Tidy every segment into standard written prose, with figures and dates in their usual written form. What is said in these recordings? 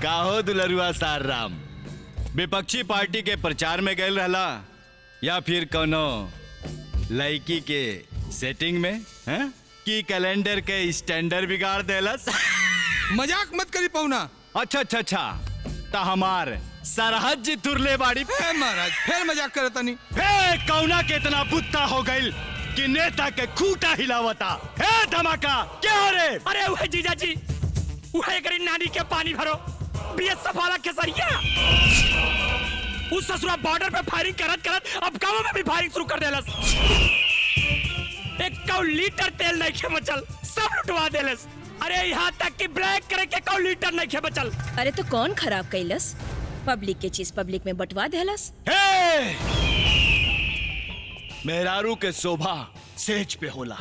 काहो दुलरुआ सार राम, विपक्षी पार्टी के प्रचार में गए रहला या फिर कोनो लड़की के सेटिंग में हैं? कि कैलेंडर के स्टैंडर्ड बिगाड़ देलस? मजाक मत करी पौना। अच्छा ता हमार सरहद जी तुरले बाड़ी। महाराज फिर मजाक करता नहीं। कौना के इतना बुत्ता हो गई कि नेता के खूटा हिलावता। हे धमाका क्या हो रे? अरे वह जीजा जी, वह करी नानी के पानी भरो बीएसएफ वाला केसरिया। उस ससुरा बॉर्डर पे फायरिंग करत अब गांव में भी फायरिंग शुरू कर देलस। 1 लीटर तेल नहीं खे बचल, सब लुटवा देलस। अरे यहाँ तक कि ब्लैक करे के 1 लीटर नहीं खे बचल। अरे तो कौन खराब कैलस? पब्लिक के चीज पब्लिक में बंटवा देलस। मेहरारू के शोभा सेज पे होला,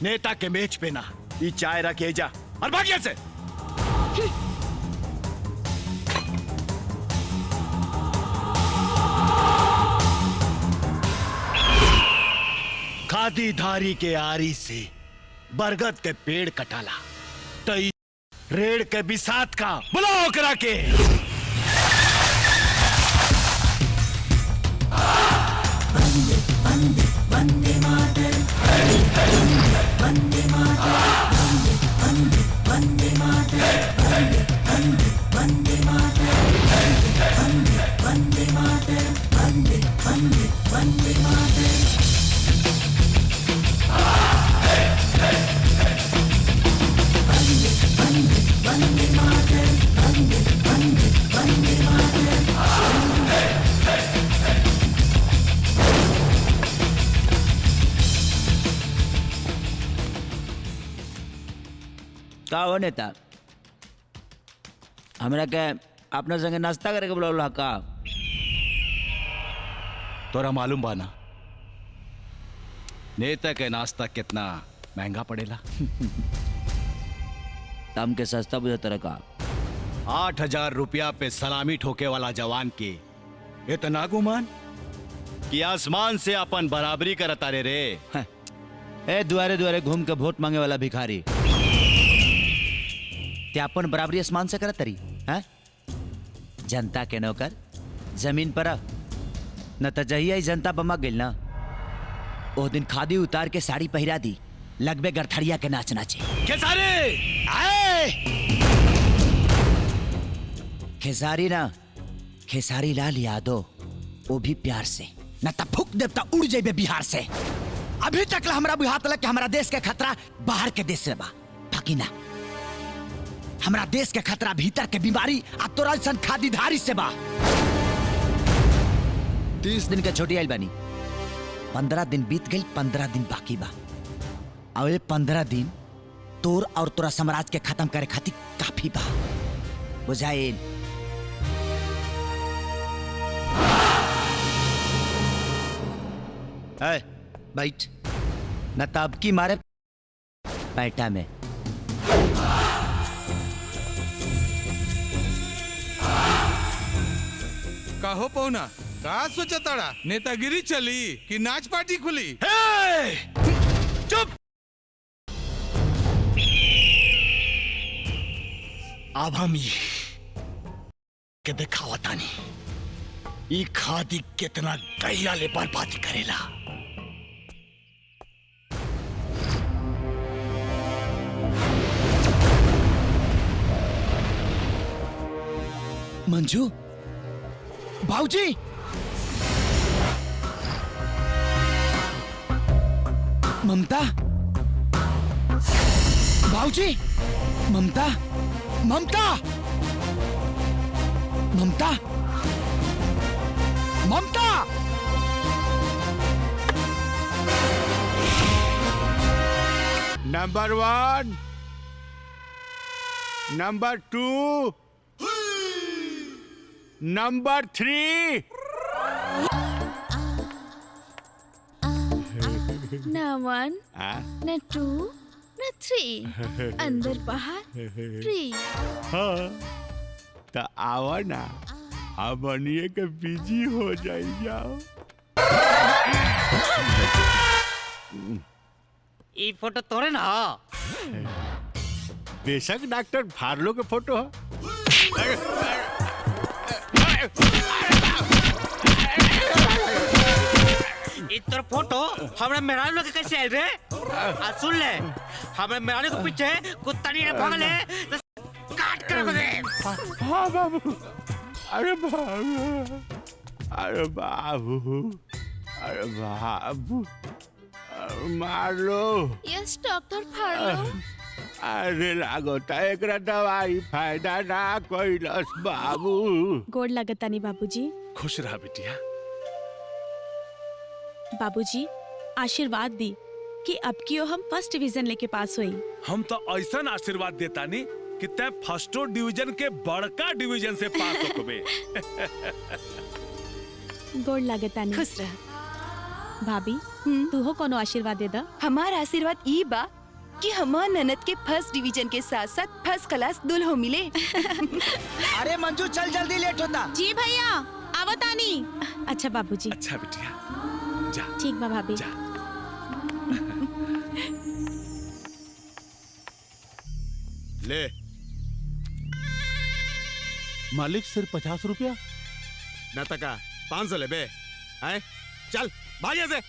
नेता के मेज पे ना। ई चाय रखे जा और भागिया से। खादी धारी के आरी से बरगद के पेड़ कटाला तई रेड़ के बिसात का बुलाओ करा के। वंदे मातरम, वंदे मातरम, वंदे मातरम, वंदे मातरम, वंदे मातरम, वंदे मातरम। का हो नेता, हमरा के अपना संगे नाश्ता करे के बुलावला का? तोरा मालूम बाना नेता के नाश्ता कितना महंगा पड़ेला? तम के सस्ता बुझा तरह का। 8,000 रुपया पे सलामी ठोके वाला जवान के इतना गुमान कि आसमान से अपन बराबरी करता रे। ए दुआरे दुआरे घूम के वोट मांगे वाला भिखारी ते अपन बराबरी आसमान से करत तरी हैं? जनता के नौकर जमीन पर न त जहिया जनता बमक गइल ना, ओ दिन खादी उतार के साड़ी पहिरा दी, लगबे गरथड़िया के नाच नाचे। खेसारी ना, खेसारी लाल यादव, वो भी प्यार से, न त फूक देवता उड़ जाइबे बिहार से। अभी तक हमरा बुझात लग कि हमारा देश के खतरा बाहर के देश से बा, बाकी ना, हमारा देश के खतरा भीतर के बीमारी आ तोरा सन खादीधारी से बा। 30 दिन के छोटी आइल बानी, 15 दिन बीत गई, 15 दिन बाकी बा। और ये 15 दिन तोर और तोरा साम्राज्य के खत्म करे खातिर काफी बा, बुझाइल? बैठ न तब की मारे पैटा में। कहो पौना, का सोचताड़ा? नेतागिरी चली कि नाच पार्टी खुली? चुप! अब हम ये के दिखावता नहीं, ई खादी कितना गैया ले बर्बादी करेला। मंजू, भाऊजी, ममता, भाऊजी, Mamta, Mamta, Mamta, Mamta. Number 1, number 2, number 3। ना 1, ना 2, ना 3, अंदर बाहर फ्री। हाँ, तो आओ ना, अब बनिए के बिजी हो जाई जाओ। ई फोटो तोरे ना? बेशक डॉक्टर फार्लो के फोटो है। इतर फोटो हमरा मेहरारू लोग के कैसे आयल रे? आ सुन ले, हमरा मेहरारू के पीछे कुत्ता नहीं भागल है तो काट कर दे। हाँ बाबू, अरे बाबू, अरे बाबू, अरे बाबू, मार लो। Yes doctor फार्लो। अरे लागोता एकरा दवाई फायदा ना कइलस बाबू। गोड़ लगतानी बाबूजी। खुश रहा बिटिया। बाबूजी आशीर्वाद दी कि अब की हम फर्स्ट डिवीजन लेके पास हुई। हम तो ऐसा आशीर्वाद देता नहीं कि तै फर्स्टो डिवीजन के बड़का डिवीजन से पास हो कबे। गोड़ लगतानी। खुश रह। भाभी तू हो कोनो आशीर्वाद दे दा। हमार आशीर्वाद ई बा कि हमार ननद के फर्स्ट डिवीजन के साथ साथ फर्स्ट क्लास दुल्हो मिले। अरे मंजू चल जल्दी, लेट होता। जी भैया आवतानी। अच्छा बाबूजी। अच्छा बिटिया जा। ठीक बा भाभी। जा। ले मालिक सिर्फ 50 रुपया न तका 500 ले बे। आए चल भाग यहाँ से।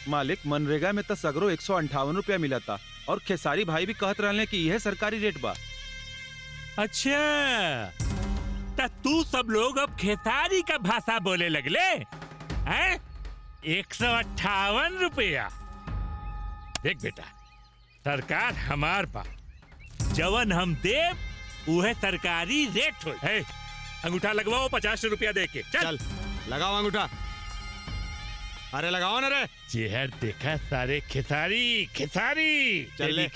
मालिक मनरेगा में तो सगरो 158 रुपया मिला था और खेसारी भाई भी कहत रहले कि यह सरकारी रेट बा। अच्छा तो तू सब लोग अब खेसारी का भाषा बोले लगले हैं? 158 रुपया। देख बेटा, सरकार हमार बा, जवन हम देव उहे सरकारी रेट हो। अंगूठा लगवाओ 50 रुपया दे के। चल लगाओ अंगूठा। अरे लगाओ ना रे। चेहर देखा सारे खेसारी खेसारी। चल ले।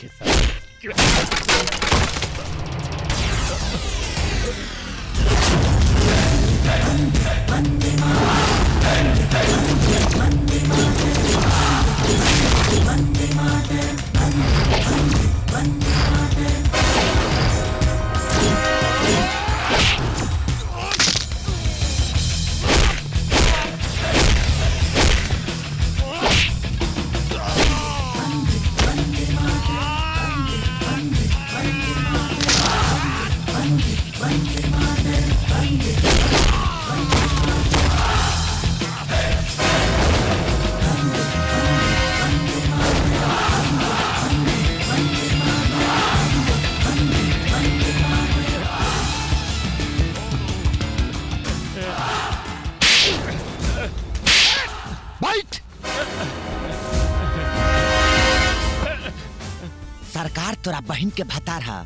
सरकार तोरा बहन के भतार हा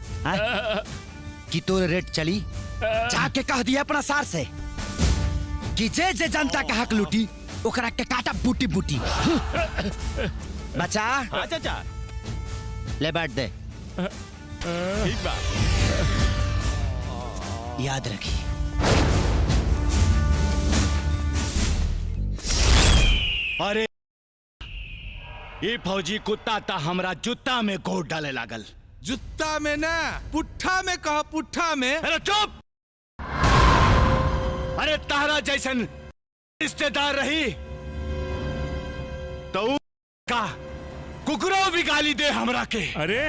कि तोर रेट चली। जाके कह दिया अपना सार से कि जे जे जनता का हक लूटी ओकरा के काटा बूटी बूटी। बचा। हाँ चाचा। ले बैठ दे। ठीक बा। याद रखी। अरे ये फौजी कुत्ता ता हमरा जूता में गोड़ डाले लागल। जुत्ता में ना पुट्ठा में कहा, पुट्ठा में। अरे चुप। अरे तारा जैसन रिश्तेदार रही तो का कुकरो भी गाली दे हमरा के। अरे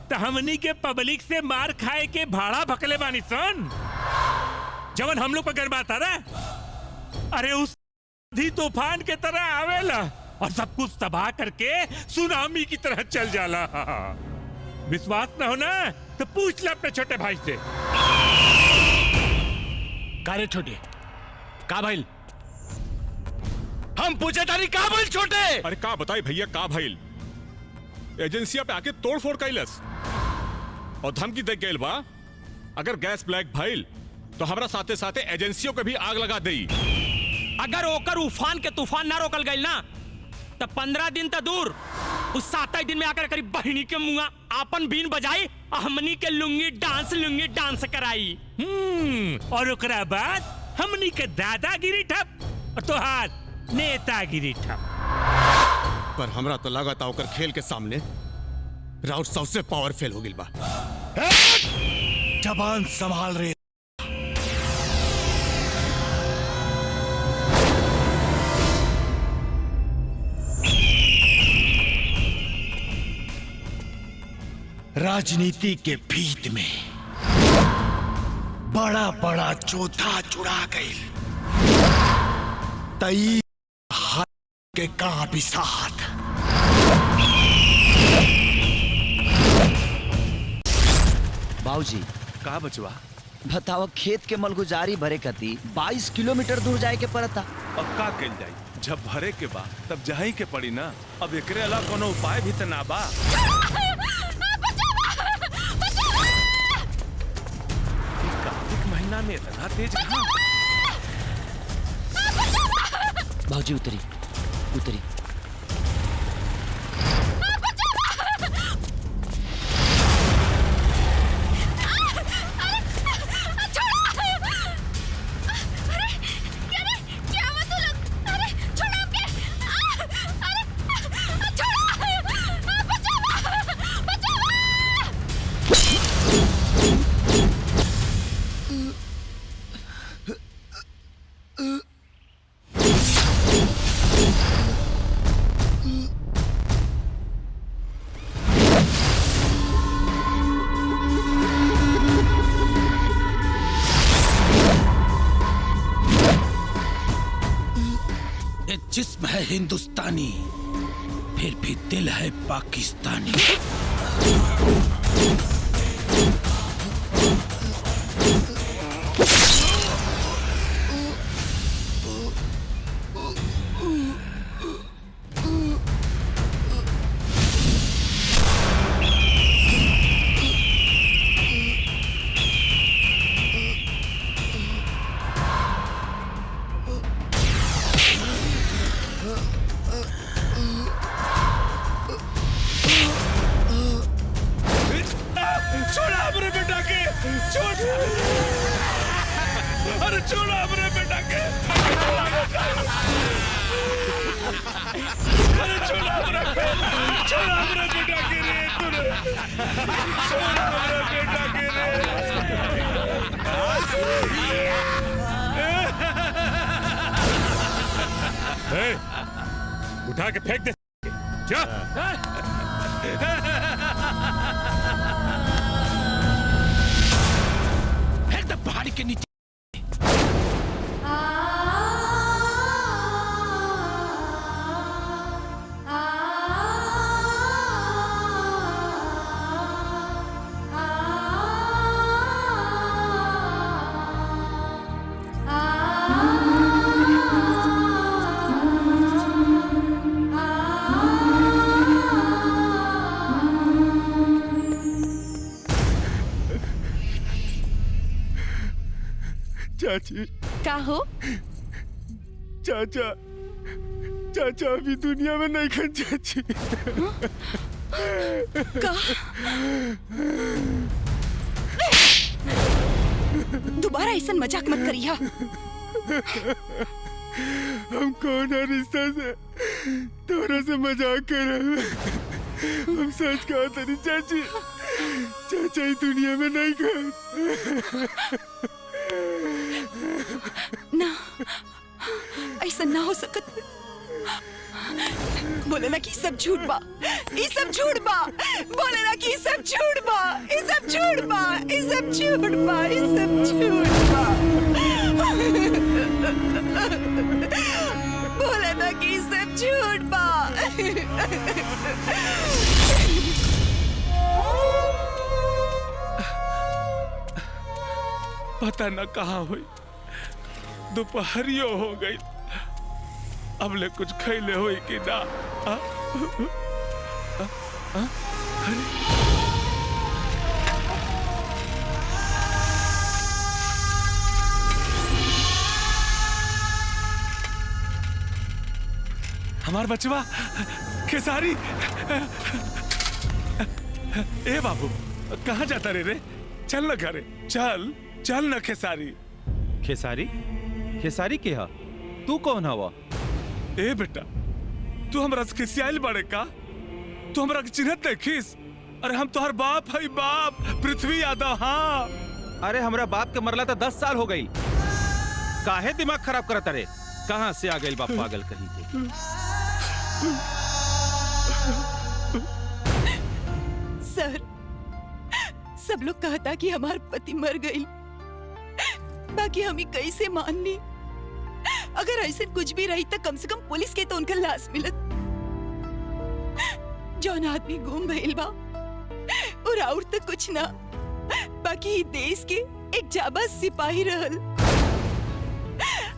तो हमनी के पब्लिक से मार खाए के भाड़ा भकले बानी सन, जवन हम लोग पर गरबाता रहा। अरे उस तूफान के तरह आवेला और सब कुछ तबाह करके सुनामी की तरह चल जाला। विश्वास न हो ना तो पूछ ले अपने छोटे भाई से। कारे छोटे का भाई? हम पूछे तारी का भाई छोटे? अरे का बताई भैया का भाई? एजेंसिया पे आके तोड़फोड़ कैलस और धमकी दे गइल बा अगर गैस ब्लैक भइल तो हमरा साथे साथे एजेंसियों के भी आग लगा देई। अगर ओकर उफान के तूफान ना रोकल गइल ना तो 15 दिन तक दूर उस 7 दिन में आकर करीब बहिनी के मुंगा आपन बीन बजाई हमनी के लुंगी डांस कराई। और ओकरा बाद हमनी के दादागिरी ठप और तोहार नेतागिरी ठप। पर हमरा तो लगा था ओकर खेल के सामने राउत सबसे पावरफुल हो गिल बा। जबान संभाल रहे। राजनीति के भीत में बड़ा बड़ा चौथा चुरा गई तई हाथ के का भी साथ। बाबूजी का बचवा बताओ, खेत के मलगुजारी भरे कती 22 किलोमीटर दूर जाए के पड़ता। अब का कल जाई, जब भरे के बा तब जही के पड़ी ना। अब एकरे अलावा कोनो उपाय भी त ना बा। कार्तिक महीना में इतना तेज घाम। बाबूजी उतरी उतरी। जिस्म है हिंदुस्तानी फिर भी दिल है पाकिस्तानी। उठा के फेंक दे। जा। फेंक दे पहाड़ी के नीचे। चाची का हो? चाचा चाचा अभी दुनिया में नहीं खन चाची। का? दोबारा ऐसा मजाक मत करिया। हम कौन है रिश्ता से तोरा से मजाक कर रहे हैं। हम सच कहा तरी चाची, चाचा ही दुनिया में नहीं खन। ना, ऐसा ना हो सकत। बोले ना कि सब झूठ बा, ये सब झूठ बा। बोले ना कि सब झूठ बा, ये सब झूठ बा, ये सब झूठ बा, ये सब झूठ बा। बोले ना कि सब झूठ बा। पता न कहाँ हुई, दोपहरियो हो गई, अब ले कुछ खैले हुई कि ना। हमार बचवा खेसारी। ए बाबू, कहाँ जाता रे? चल न घरे, चल चल न खेसारी। खेसारी? खेसारी के हा? तू कौन हवा? ए बेटा, तू हमरा से खिसियाल बड़े का? तू हमरा के चिन्हत देखिस? अरे हम तोहर बाप है, बाप पृथ्वी यादव। हाँ, अरे हमरा बाप के मरला तो 10 साल हो गई। काहे दिमाग खराब करत रे? कहाँ से आ गई बाप पागल कहीं के? सर, सब लोग कहता कि हमार पति मर गई, बाकी हमें कैसे मान ली? अगर ऐसे कुछ भी रही तो कम से कम पुलिस के तो उनका लाश मिलत। जौन आदमी गुम भइल बा और तो कुछ ना, बाकी देश के एक जाबाज सिपाही रहल,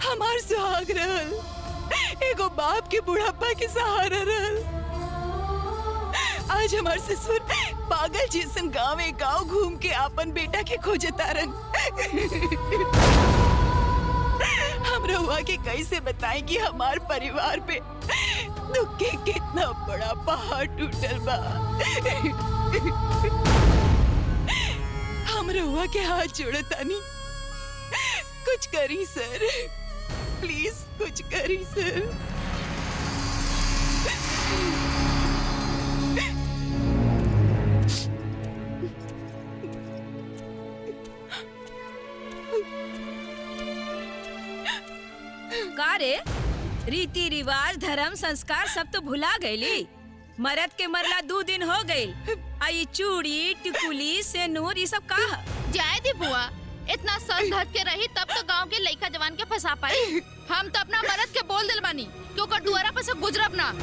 हमार सुहाग रहल, एगो बाप के बुढ़ापा के सहारा रहल। आज हमार ससुर पागल जैसन गांव घूम के अपन बेटा के खोजे तारन। हम रहुआ के कैसे बताएं कि हमार परिवार पे दुख के कितना बड़ा पहाड़ टूटल बा। हम रहुआ के हाथ जोड़तानी, कुछ करी सर, प्लीज कुछ करी सर। का रे, रीति रिवाज धर्म संस्कार सब तो भुला गईली। मरद के मरला 2 दिन हो गई, आई चूड़ी टिकुली सेनूर ये सब का जाए दी बुआ, इतना सर धर के रही तब तो गांव के लइका जवान के फंसा पाई। हम तो अपना मरद के बोल दिल बानी क्योंकि दुआरा पर से गुजरब ना।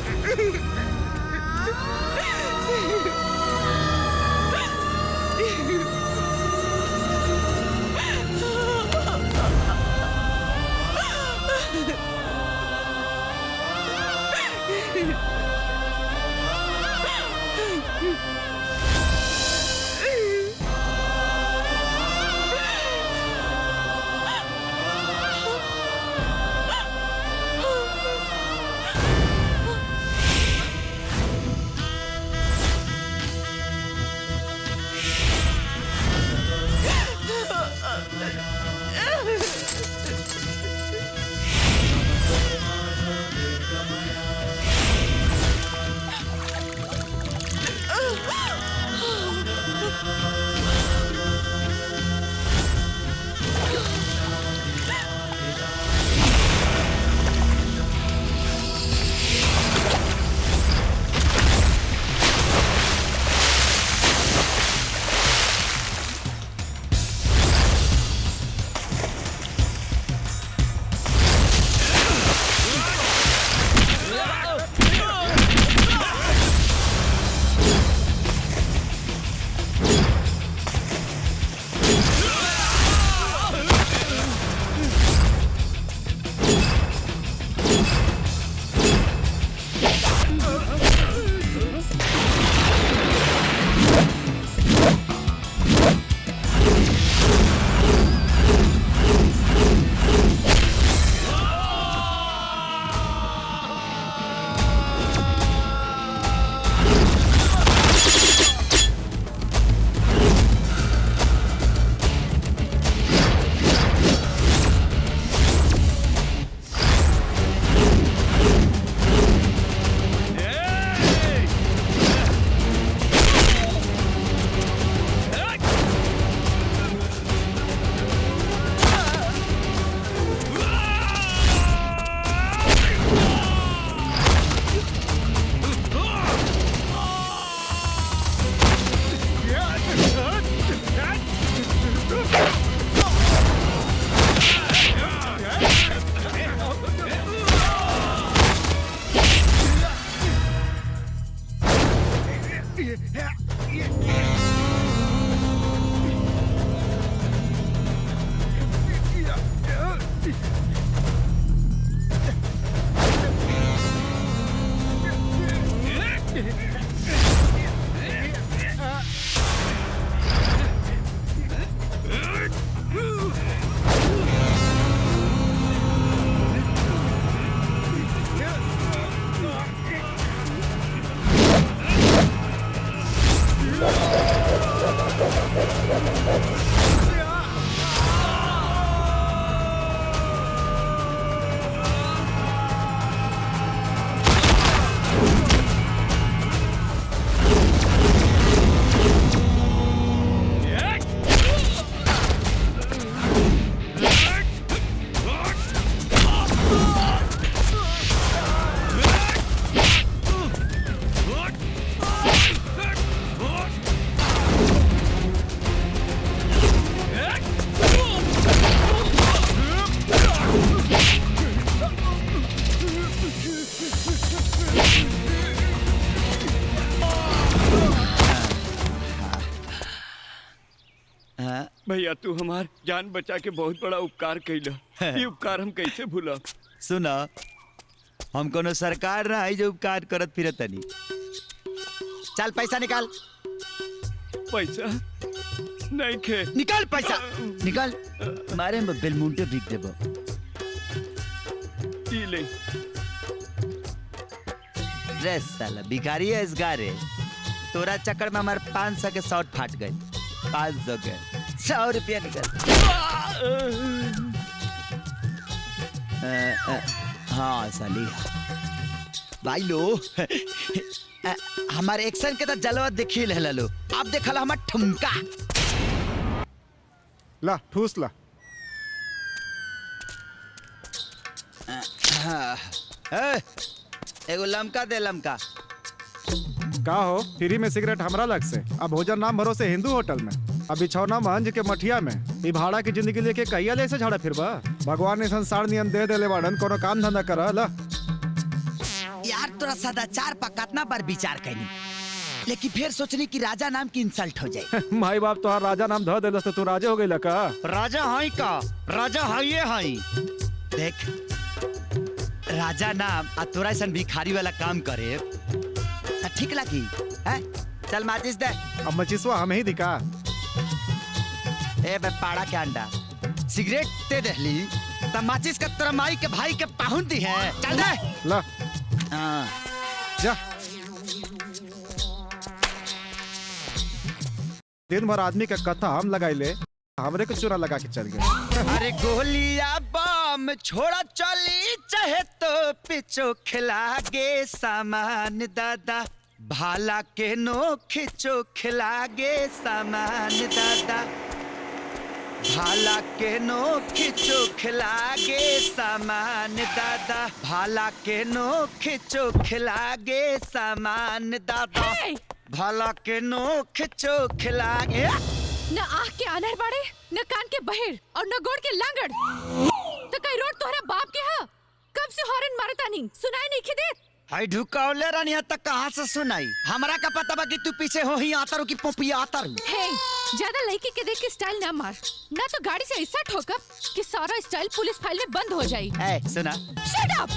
भैया तू हमार जान बचा के बहुत बड़ा उपकार कैला। ये उपकार हम कैसे भूला। सुना, हम कोनो सरकार ना है जो उपकार करत फिरत तनी। चल पैसा निकाल। पैसा नहीं खे। निकाल पैसा निकाल। मारे में बेलमुंटे बिक देबो। ई ले। रे साला भिखारी है इस गारे। तोरा चक्कर में हमारे 500 के शॉट फाट गए। 500 के 100 रुपया निकल। हाँ साली भाई लो हमारे एक्शन के तो जलवा देखी ले लो। अब देखला हमार ठुमका। ला ठूस ला। एगो लमका दे लमका। का हो फ्री में सिगरेट हमरा लग से। अब भोजन नाम भरोसे हिंदू होटल में। अब बिछौना महंज के मठिया में। ये भाड़ा की जिंदगी लेके कहिया ले से झाड़ा फिरबा। भगवान ने संसार नियम दे देले बाड़न। कोनो काम धंधा कर ला। यार तोरा सदाचार पर कितना बार विचार कैनी, लेकिन फिर सोचनी कि राजा नाम की इंसल्ट हो जाए। माई बाप तो राजा नाम धो देलस तो तू राजा हो गइल का। राजा हाई का राजा हाई हाई। देख राजा नाम आ तोरा ऐसा भिखारी वाला काम करे ठीक लगी है। चल माचिस दे। अब मचिसवा हमें ही दिखा। ए बे पाड़ा के अंडा सिगरेट दे दहली तब माचिस का तोरा माई के भाई के पाहुन दी है। चल दे ला। हाँ जा। दिन भर आदमी का कथा हम लगाई ले, हमरे को चूरा लगा के चल गए। अरे गोलियां बम छोड़ा चली चाहे तो पिछो खिला गे सामान दादा। भाला के नो खिंचो खिला गे सामान दादा। भाला के नो खिंचो खिला गे सामान दादा। भाला के नो खिंचो खिला गे सामान दादा। भाला के नो खिंचो खिला गे। न आँख के अनर बाड़े, न कान के बहेर और न गोड़ के लांगड़। तो कई रोड तोहरा बाप के हा। कब से हॉर्न मारता नहीं सुनाई नहीं खिदे। हाय ढुकावले रानी तक कहाँ से सुनाई। हमरा का पता बा कि तू पीछे हो ही आता रू की पोपिया आता रू। हे ज्यादा लड़की के देख के स्टाइल ना मार, ना तो गाड़ी से ऐसा ठोकर कि सारा स्टाइल पुलिस फाइल में बंद हो जाए। ए सुना। Shut up.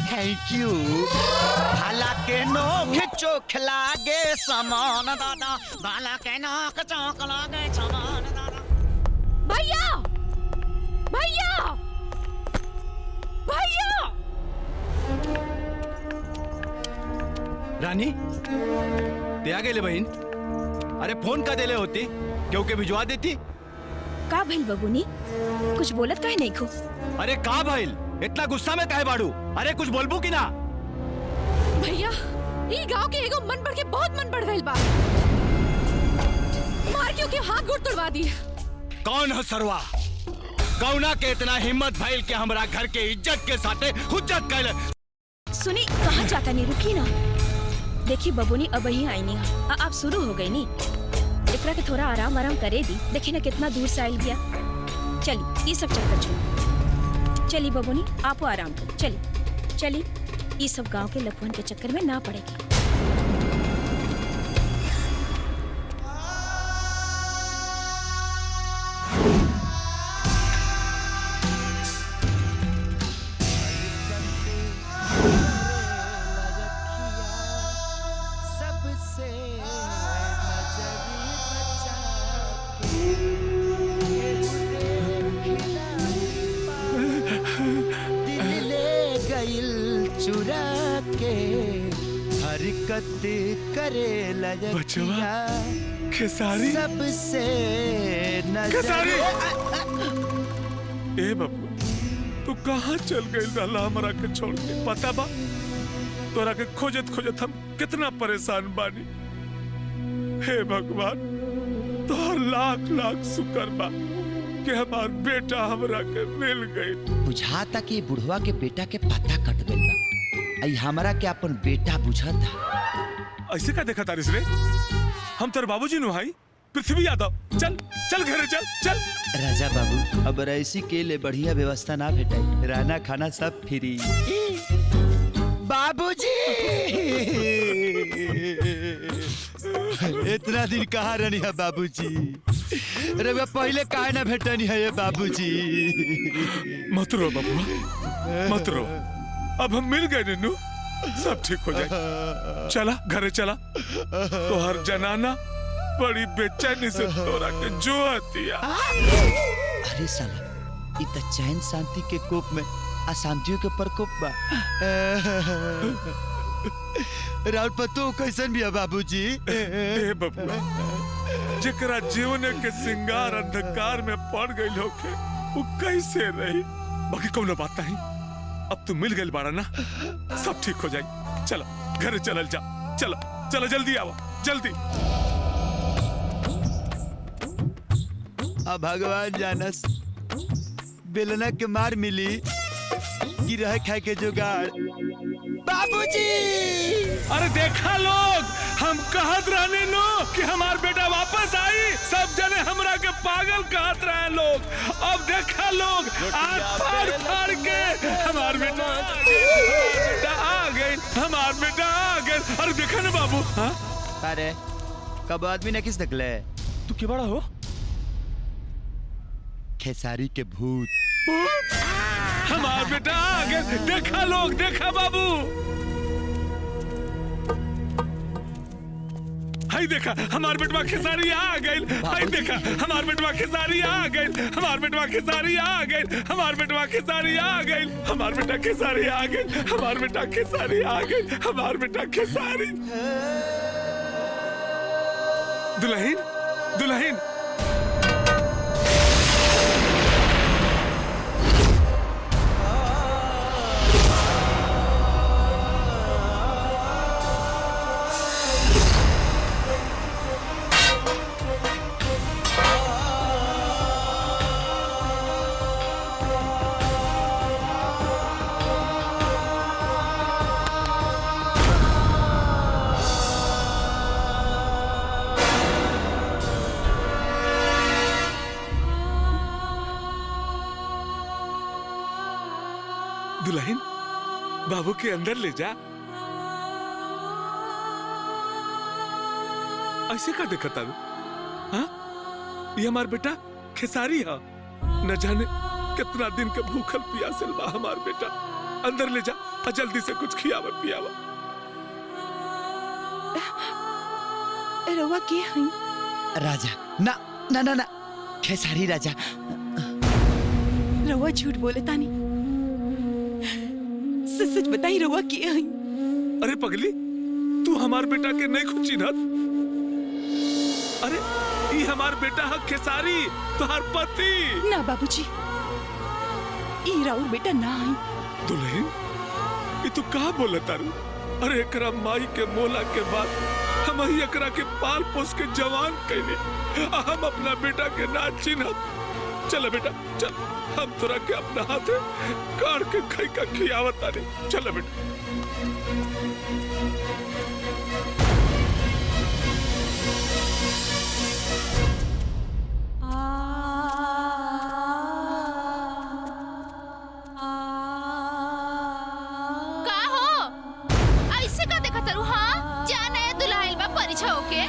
Thank you. भाला के नो खिंचो खिला गे सामान दादा। भाला के नो खिंचो खिला गे सामान दादा। भैया भैया भैया। रानी ते आ गए बहन। अरे फोन का देले होती क्योंकि भिजवा देती। का भइल बबुनी, कुछ बोलत काहे नहीं खो। अरे का भइल इतना गुस्सा में काहे बाड़ू। अरे कुछ बोलबू की ना। भैया ई गांव के एगो मन बढ़ के बहुत मन बढ़ गइल बा। मार क्यों के हाथ गोड़ तोड़वा दी। कौन है सरवा। कौना के इतना हिम्मत भइल के हमरा घर के इज्जत के साथे हुज्जत कैले। सुनी कहाँ जाता नहीं, रुकी ना। देखी बबुनी अब ही आई नहीं। अब शुरू हो गई नी। एकरा के थोड़ा आराम आराम करे दी। देखी ना कितना दूर से आइल गया। चली ये सब चक्कर छोड़। चली बबुनी आपो आराम करो। चली चली ये सब गांव के लफुन के चक्कर में ना पड़ेगी। चुरा के हरकत करे बचवा खेसारी सबसे खेसारी। ए बबुआ तू कहाँ चल गई रहला हमरा के छोड़ के। पता बा तोरा के खोजत खोजत हम कितना परेशान बानी। हे भगवान तोहर लाख लाख शुक्र बा कि हमार बेटा हमरा के मिल गई। बुझाता कि बुढ़वा के बेटा के पता कट गइल बा। आई हमरा के अपन बेटा बुझाता। ऐसे का देखा तारिस रे। हम तेरे बाबूजी नु भाई पृथ्वी यादव। चल चल घरे चल चल। राजा बाबू अब ऐसी के लिए बढ़िया व्यवस्था ना भेटाई। रहना खाना सब फ्री। बाबूजी इतना दिन कहाँ रहनी है बाबूजी। रउआ पहले काहे ना भेटनी है ये बाबूजी। मत रो बबुआ, मत रो। अब हम मिल गए नन्नू, सब ठीक हो जाए। चला घरे चला। तो हर जनाना बड़ी बेचैनी से तोरा के जो हतिया। अरे साला, इ त चैन शांति के कोप में अशांतियों के प्रकोप बा। राउत पतो कैसन भी है बाबूजी? ए बबुआ, जेकरा जीवन के सिंगार अंधकार में पड़ गई होके वो कैसे रही? बाकी कोनो बात नहीं, अब तू मिल गई बाड़ा ना, सब ठीक हो जाए। चलो घरे चलल जा, चलो चलो जल्दी आओ, जल्दी। अब भगवान जानस बेलना के मार मिली कि रह खाए के जुगाड़। बाबूजी! अरे देखा लोग, हम कहत रहने लोग कि हमार बेटा वापस आई, सब जने हमरा के पागल कहत रहे लोग। अब देखा लोग, आँख फाड़ फाड़ के हमार बेटा आ गई, हमार बेटा आ गई। अरे देखा ना बाबू। हाँ? अरे कब आदमी ने किस निकले? तू क्या बड़ा हो? खेसारी के भूत। हमार बेटा आ गए, देखा लोग, देखा बाबू। हाय देखा, हमार बेटवा खेसारी आ गई। हाय देखा, हमार बेटवा खेसारी आ गई, हमार बेटवा खेसारी आ गई, हमार बेटवा खेसारी आ गई, हमार बेटा खेसारी आ गई, हमार बेटा खेसारी आ गई, हमार बेटा खेसारी। दुल्हन, दुल्हन। दुल्हन, बाबू के अंदर ले जा। ऐसे का देखा तारू? हाँ? ये हमार बेटा खेसारी है। न जाने कितना दिन के भूखल प्यासल बा हमार बेटा। अंदर ले जा और जल्दी से कुछ खियावा पियावा। रवा के हई? राजा। ना ना ना ना, खेसारी राजा। रवा झूठ बोले तानी, सच सच बताई रवा के हई? अरे पगली, तू हमार बेटा के नहीं खुची ना? अरे ये हमार बेटा है खेसारी, तुहार पति। ना बाबूजी, ई राउर बेटा ना हई। दुल्हन, ये तू कहा बोला तारू? अरे एकरा माई के मोला के बाद हम ही एकरा के पाल पोस के जवान कैले, हम अपना बेटा के ना चिन्हत। चल बेटा चल, हम तोरा के अपना हाथे काट के खाई का खियावत तारे। चल बेटा। का हो? ऐसे का देखा तारू? हाँ, जाना है दुल्हाइल बा परीक्षा होके।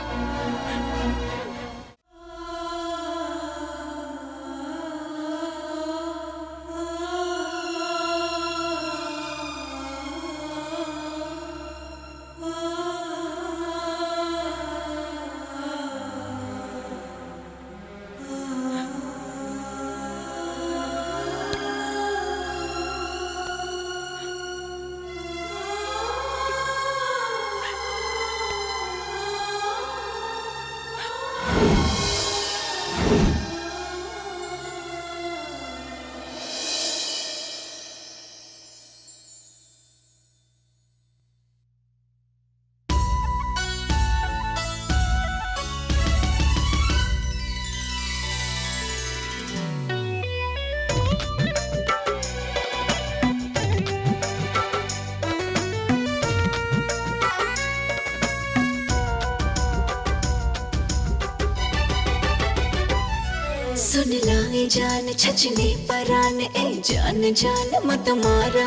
सुन लाए जान छचने परान, ए जान जान मत मारा।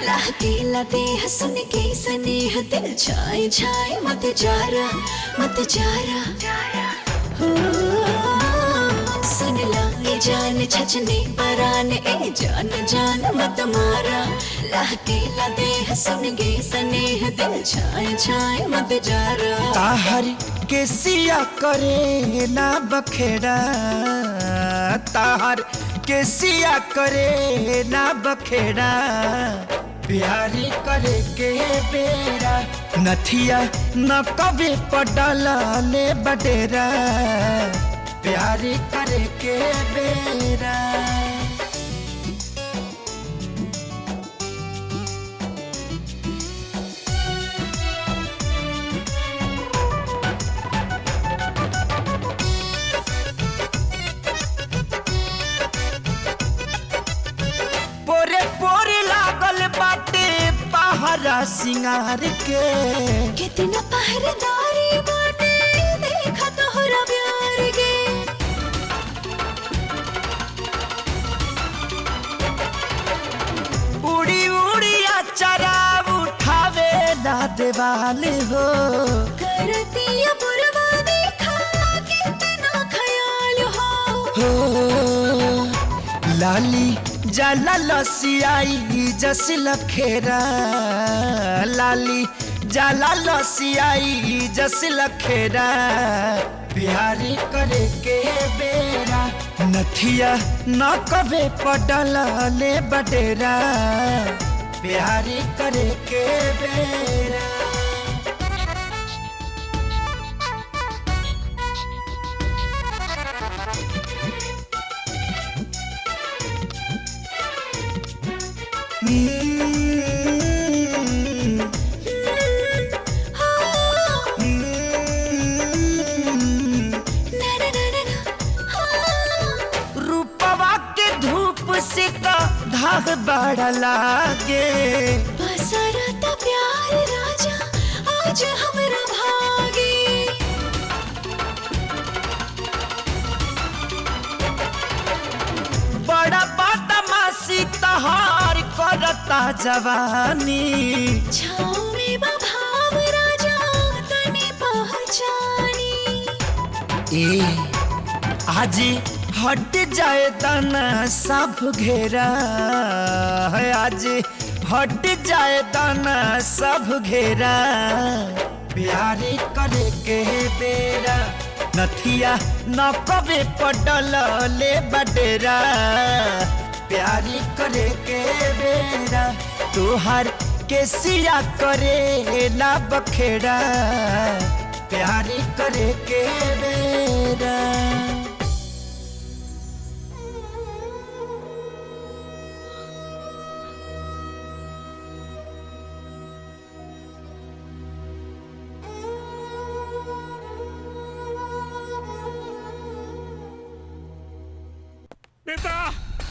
राह केला दे हसन के स्नेह, दिल छाए छाए मत जारा, मत जारा। छचने परान ए जान जान मत मारा लहकीला देह सुन गे स्नेह दिल छाए छाए मत जारा ताहर के सिया करे ना बखेड़ा ताहर के सिया करे ना बखेड़ा प्यारी करे के बेरा नथिया न कभी पडला ले बडेरा प्यारी करे के बेरा पोरे पोरे लागल बाटे पहरा सिंगार के कितना पहरेदारी बाटे देखा तोहरा प्यार के उड़ी उड़ी अचरा उठावे ना देवाल हो करतिया पुरवा देखा कितना ख्याल हो लाली जाला लसियाई जस लखेरा लाली जाला लसियाई जस लखेरा प्यारी करे के बेरा नथिया न कभे पडला ले बडेरा प्यारी करे के बेरा रूपवा के धूप से का धाग बड़ा लागे बसरता प्यार राजा आज हमरा भागे बड़ा बदमाशी तहार करता जवानी छाँव में बभाव राजा तनी पहचानी ए आज हट जाए दाना सब घेरा है आज हट जाए दाना सब घेरा प्यारी करे के बेरा नथिया न कबे पडल ले बडेरा प्यारी करे के बेरा तुहार के सिया करे ना बखेड़ा प्यारी करे के बेरा नेता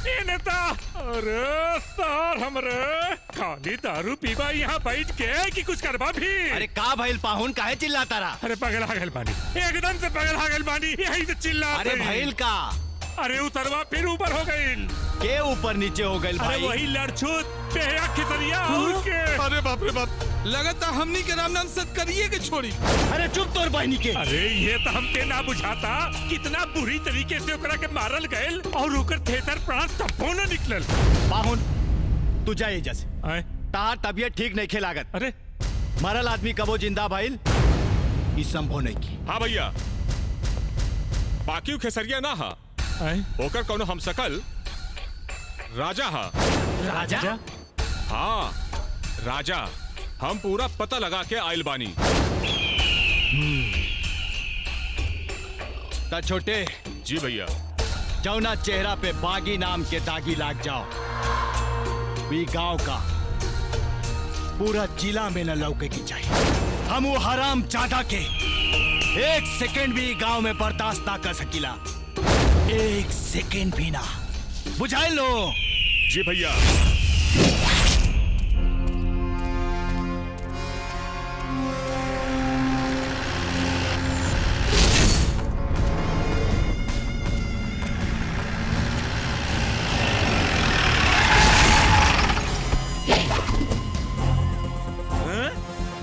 ए नेता अरे सर हमरे खाली दारू पीबा यहाँ बैठ के कि कुछ करबा भी अरे का भइल पाहुन काहे चिल्लाता रहा अरे पगला गल बानी एकदम से पगला गल बानी यही से चिल्ला अरे भइल का अरे उतरवा फिर ऊपर हो गई के ऊपर नीचे हो गई भाई अरे वही लड़छूत बेहया खितरिया उसके अरे बाप रे बाप लगता हमनी के राम नाम सत करिए के छोड़ी अरे चुप तोर बहनी के अरे ये तो हमके ना बुझाता कितना बुरी तरीके से ओकरा के मारल गयल और ओकर थेतर प्राण तब्बो न निकलल पाहुन तू जा एजा से तार तबियत ठीक नहीं खे लागत अरे मरल आदमी कबो जिंदा भइल ई संभव नहीं की हाँ भैया बाकी खेसरिया ना हा ओकर कोनो हम सकल राजा हा राजा हाँ राजा हम पूरा पता लगा के आइल बानी ता छोटे जी भैया जौना चेहरा पे बागी नाम के दागी लाग जाओ भी गांव का पूरा जिला में न लौके की चाहिए हम वो हराम चादा के एक सेकंड भी गांव में बर्दाश्त ना कर सकीला एक सेकंड भी ना बुझाई लो जी भैया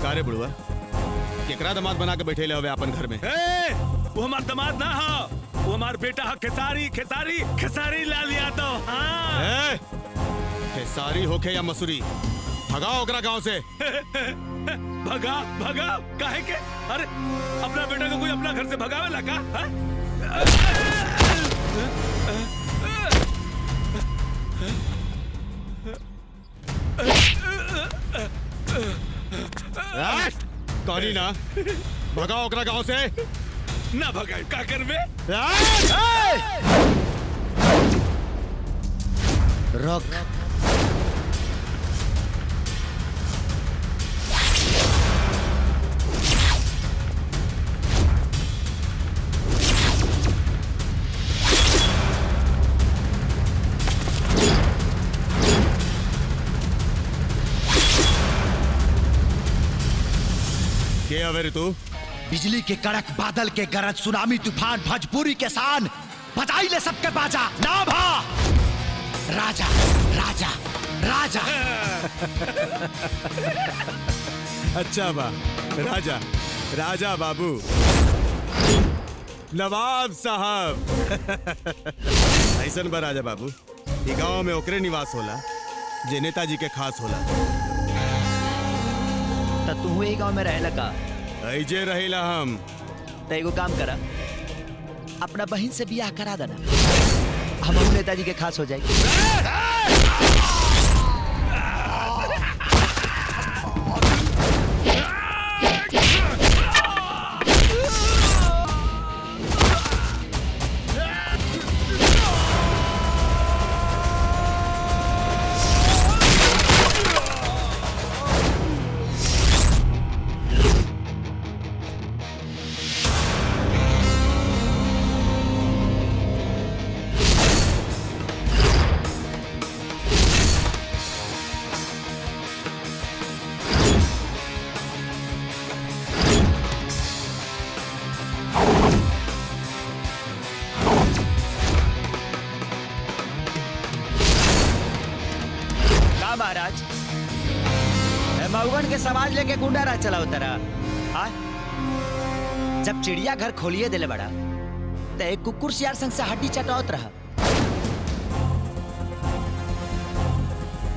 कारे बुढ़वा केकरा दामाद बना के बैठे ले हवे अपन घर में वो हमार दामाद ना हो वो हमार बेटा खेसारी खेसारी खेसारी लाल यादव। हाँ खेसारी होके या मसूरी, भगाओ ओकरा गांव से। भगा भगा काहे के? अरे अपना बेटा को कोई अपना घर से भगावे लगा? कहानी ना भगाओ ओकरा गांव से। ना भगाए का करबे? रोक। के अवेरी तू? बिजली के कड़क, बादल के गरज, सुनामी तूफान, भोजपुरी के शान, बजाई ले सबके बाजा। ना भा राजा राजा राजा। अच्छा बा राजा राजा बाबू, नवाब साहब। ऐसन बा राजा बाबू, ई गांव में ओकरे निवास होला जे नेताजी के खास होला। त तू ही गांव में रहेला का? ऐजे रहेला हम। त एगो काम करा, अपना बहन से बियाह करा देना, हम नेताजी के खास हो जाएगी। महाराज मऊगन के समाज लेके गुंडा राज चला उतरा। जब चिड़िया घर खोलिए दिले बड़ा तो एक कुकुर सियार संग से हड्डी चटावत रहा।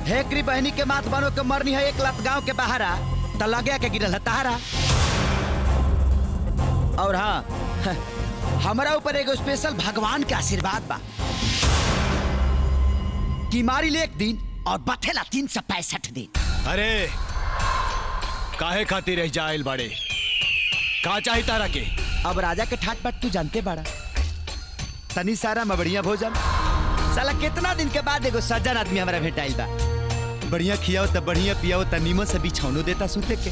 हेकरी बहनी के माथ बनो के मरनी है एक लत गांव के बाहर आ तो लगे के गिरल तारा। और हाँ, हमारा ऊपर एगो स्पेशल भगवान के आशीर्वाद बा कि मारी ले एक दिन और बथेला 365 दिन। अरे काहे खातिर रह जाइल बाड़े, का चाही तारा के? अब राजा के ठाट बाट तू जानते बाड़ा, तनी सारा मबड़िया भोजन। साला कितना दिन के बाद एगो सज्जन आदमी हमारा भेटाइल बा। बढ़िया खियाओ त बढ़िया पियाओ त नीमन से बिछौनो देता सुते के।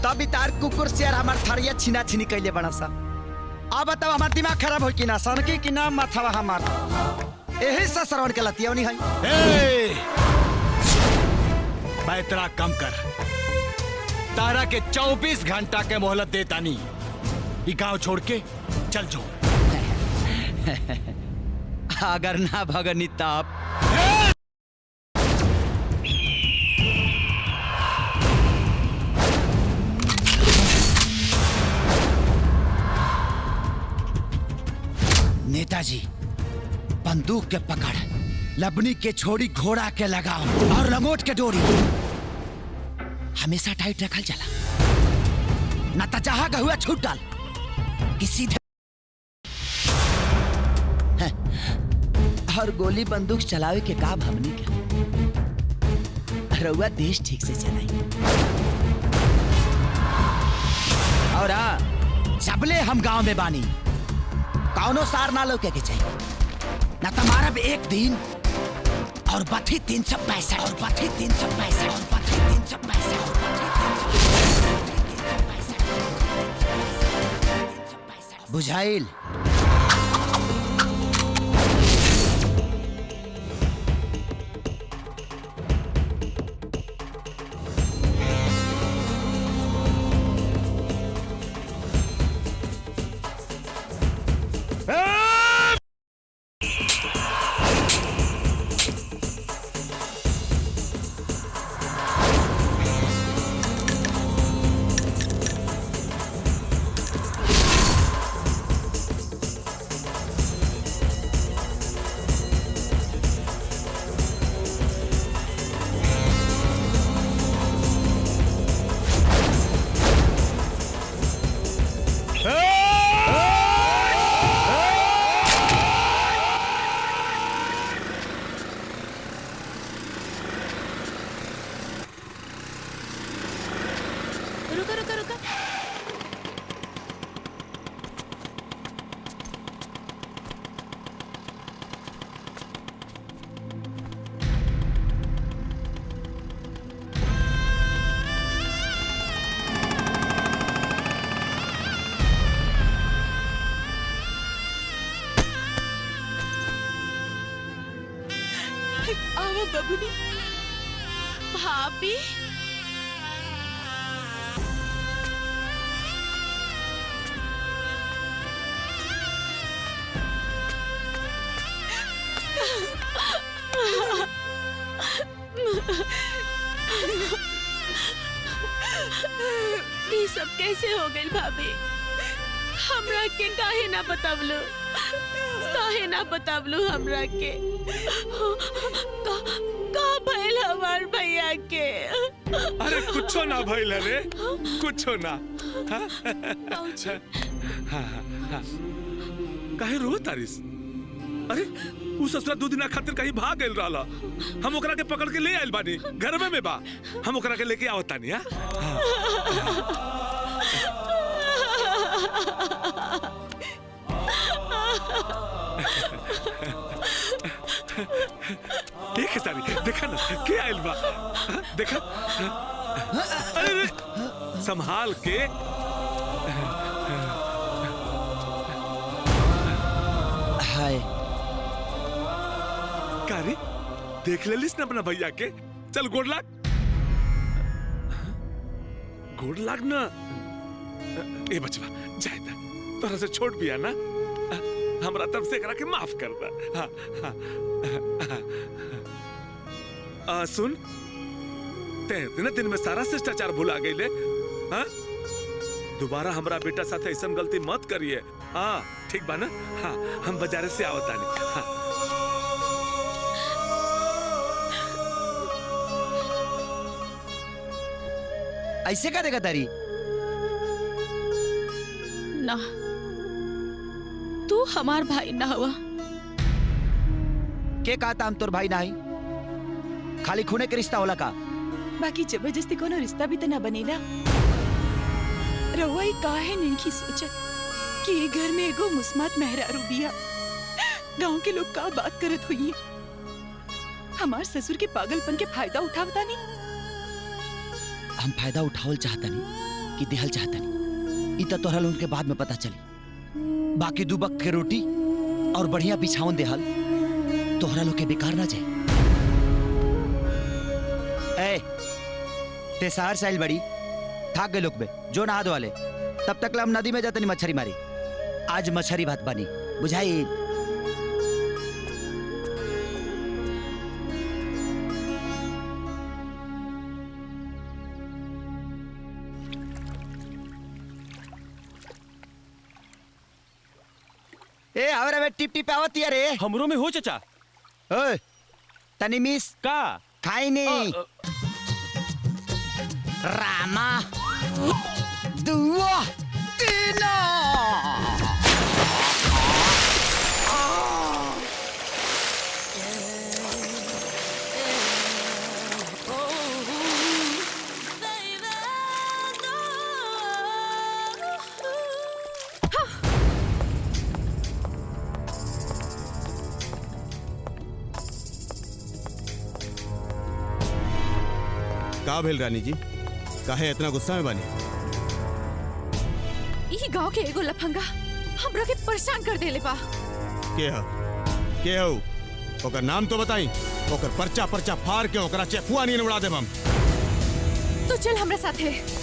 तब तार कुकुर शेर हमार थरिया छीना छीनी कैले बड़ा सा। अब बताओ हमार दिमाग खराब हो कि ना, सनकी कि ना माथवा हमार यही से श्रवण के लतिया नहीं है। पैतरा कम कर, तारा के 24 घंटा के मोहलत देता नहीं, ये गांव छोड़ के चल जाओ। अगर ना भगनी तब नेताजी बंदूक के पकड़, लबनी के छोड़ी, घोड़ा के लगाओ और लंगोट के डोरी हमेशा टाइट रखल चला, न तो जहां का हुआ छूट डाल कि सीधे। और गोली बंदूक चलावे के काम हमनी के रउआ देश ठीक से चलाई। और सबले हम गांव में बानी, कौनो सार ना लोके के चाहिए, ना तुम्हारा भी एक दिन और बथी 365 और बथी 365 और बथी 365 और बथी 365 बुझाइल। आओ बबुनी। भाभी ये सब कैसे हो गई भाभी? हमरा के काहे ना बतावलो? काहे ना बतावलो हमरा के? का भइल हमार भैया के? अरे कुछो ना भइल रे, कुछो ना। काहे रो तारिस? अरे उ ससुरा 2 दिन खातिर कहीं भाग गइल रहला। हम ओकरा के पकड़ के ले आइल बानी, घर में बा। हम ओकरा के लेके आवत तानी। देख सारी, देखा ना के आइल बा, देखा। अरे संभाल के। हाय कारी देख लेलिस ना अपना भैया के। चल गोड़ लाग, गोड़ लाग ना। ए बचवा जाए ना, तोरा से छोट भी है ना, हमरा तरफ से एकरा के माफ कर दा। सुन, ते इतने दिन में सारा शिष्टाचार भुला गईले। हाँ, दोबारा हमरा बेटा साथ ऐसा गलती मत करिए। हाँ ठीक बा ना। हाँ हम बाजारे से आवतानी। हाँ ऐसे का देगा तारी? ना, तू हमार भाई ना हुआ। के कहता हम तोर भाई नहीं? खाली खूने के रिश्ता होला का? बाकी जबरदस्ती कोनो रिश्ता भी तो ना बनेला। रहुआ काहे नहीं सोचा कि ये घर में एगो मुस्मात मेहरारू बिया। गांव के लोग का बात करत हुई। हमार ससुर के पागलपन के फायदा उठावता नहीं। हम फायदा उठावल चाहता नहीं कि देहल चाहता नहीं, इतना तोहरा लोगन के बाद में पता चली। बाकी 2 वक्त के रोटी और बढ़िया बिछावन देहल तोहरा लोग के बेकार ना जाए। ए, ते शहर से आइल बड़ी, थाक गए लोग बे, जो नहा धो वाले। तब तक हम नदी में जाते नहीं मछली मारी। आज मछली भात बनी, बुझाई? ए हमारा में टिप टिप आवती है रे। हमरो में हो चचा। ओए तनी मिस का खाई नहीं। रामा 2 3 का भेल रानी जी? काहे इतना गुस्सा में बानी? ई गांव के एगो लफंगा हमरा के परेशान कर देले बा। के हो? ओकर नाम तो बताई। ओकर पर्चा पर्चा फाड़ के ओकरा चेफुआ नहीं उड़ा देब हम। तो चल हमरा साथे।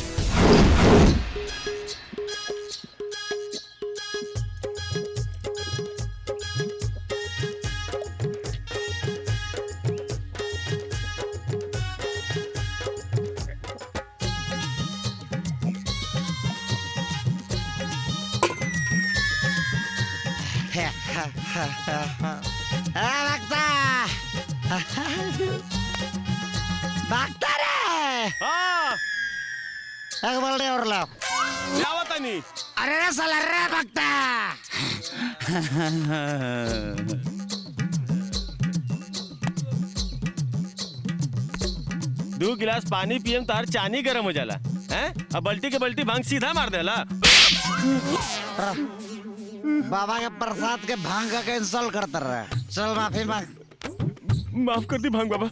भागता रे। एक बोल रहे और लो। क्या बता नहीं? अरे रे साला रे भागता। 2 गिलास पानी पियम तार चानी गरम हो जाला हैं? अब बल्टी के बल्टी भांग सीधा मार देला। बाबा के प्रसाद के भांग का इंस्टॉल करता रहा। चल माफी मांग। माफ कर दी भांग बाबा।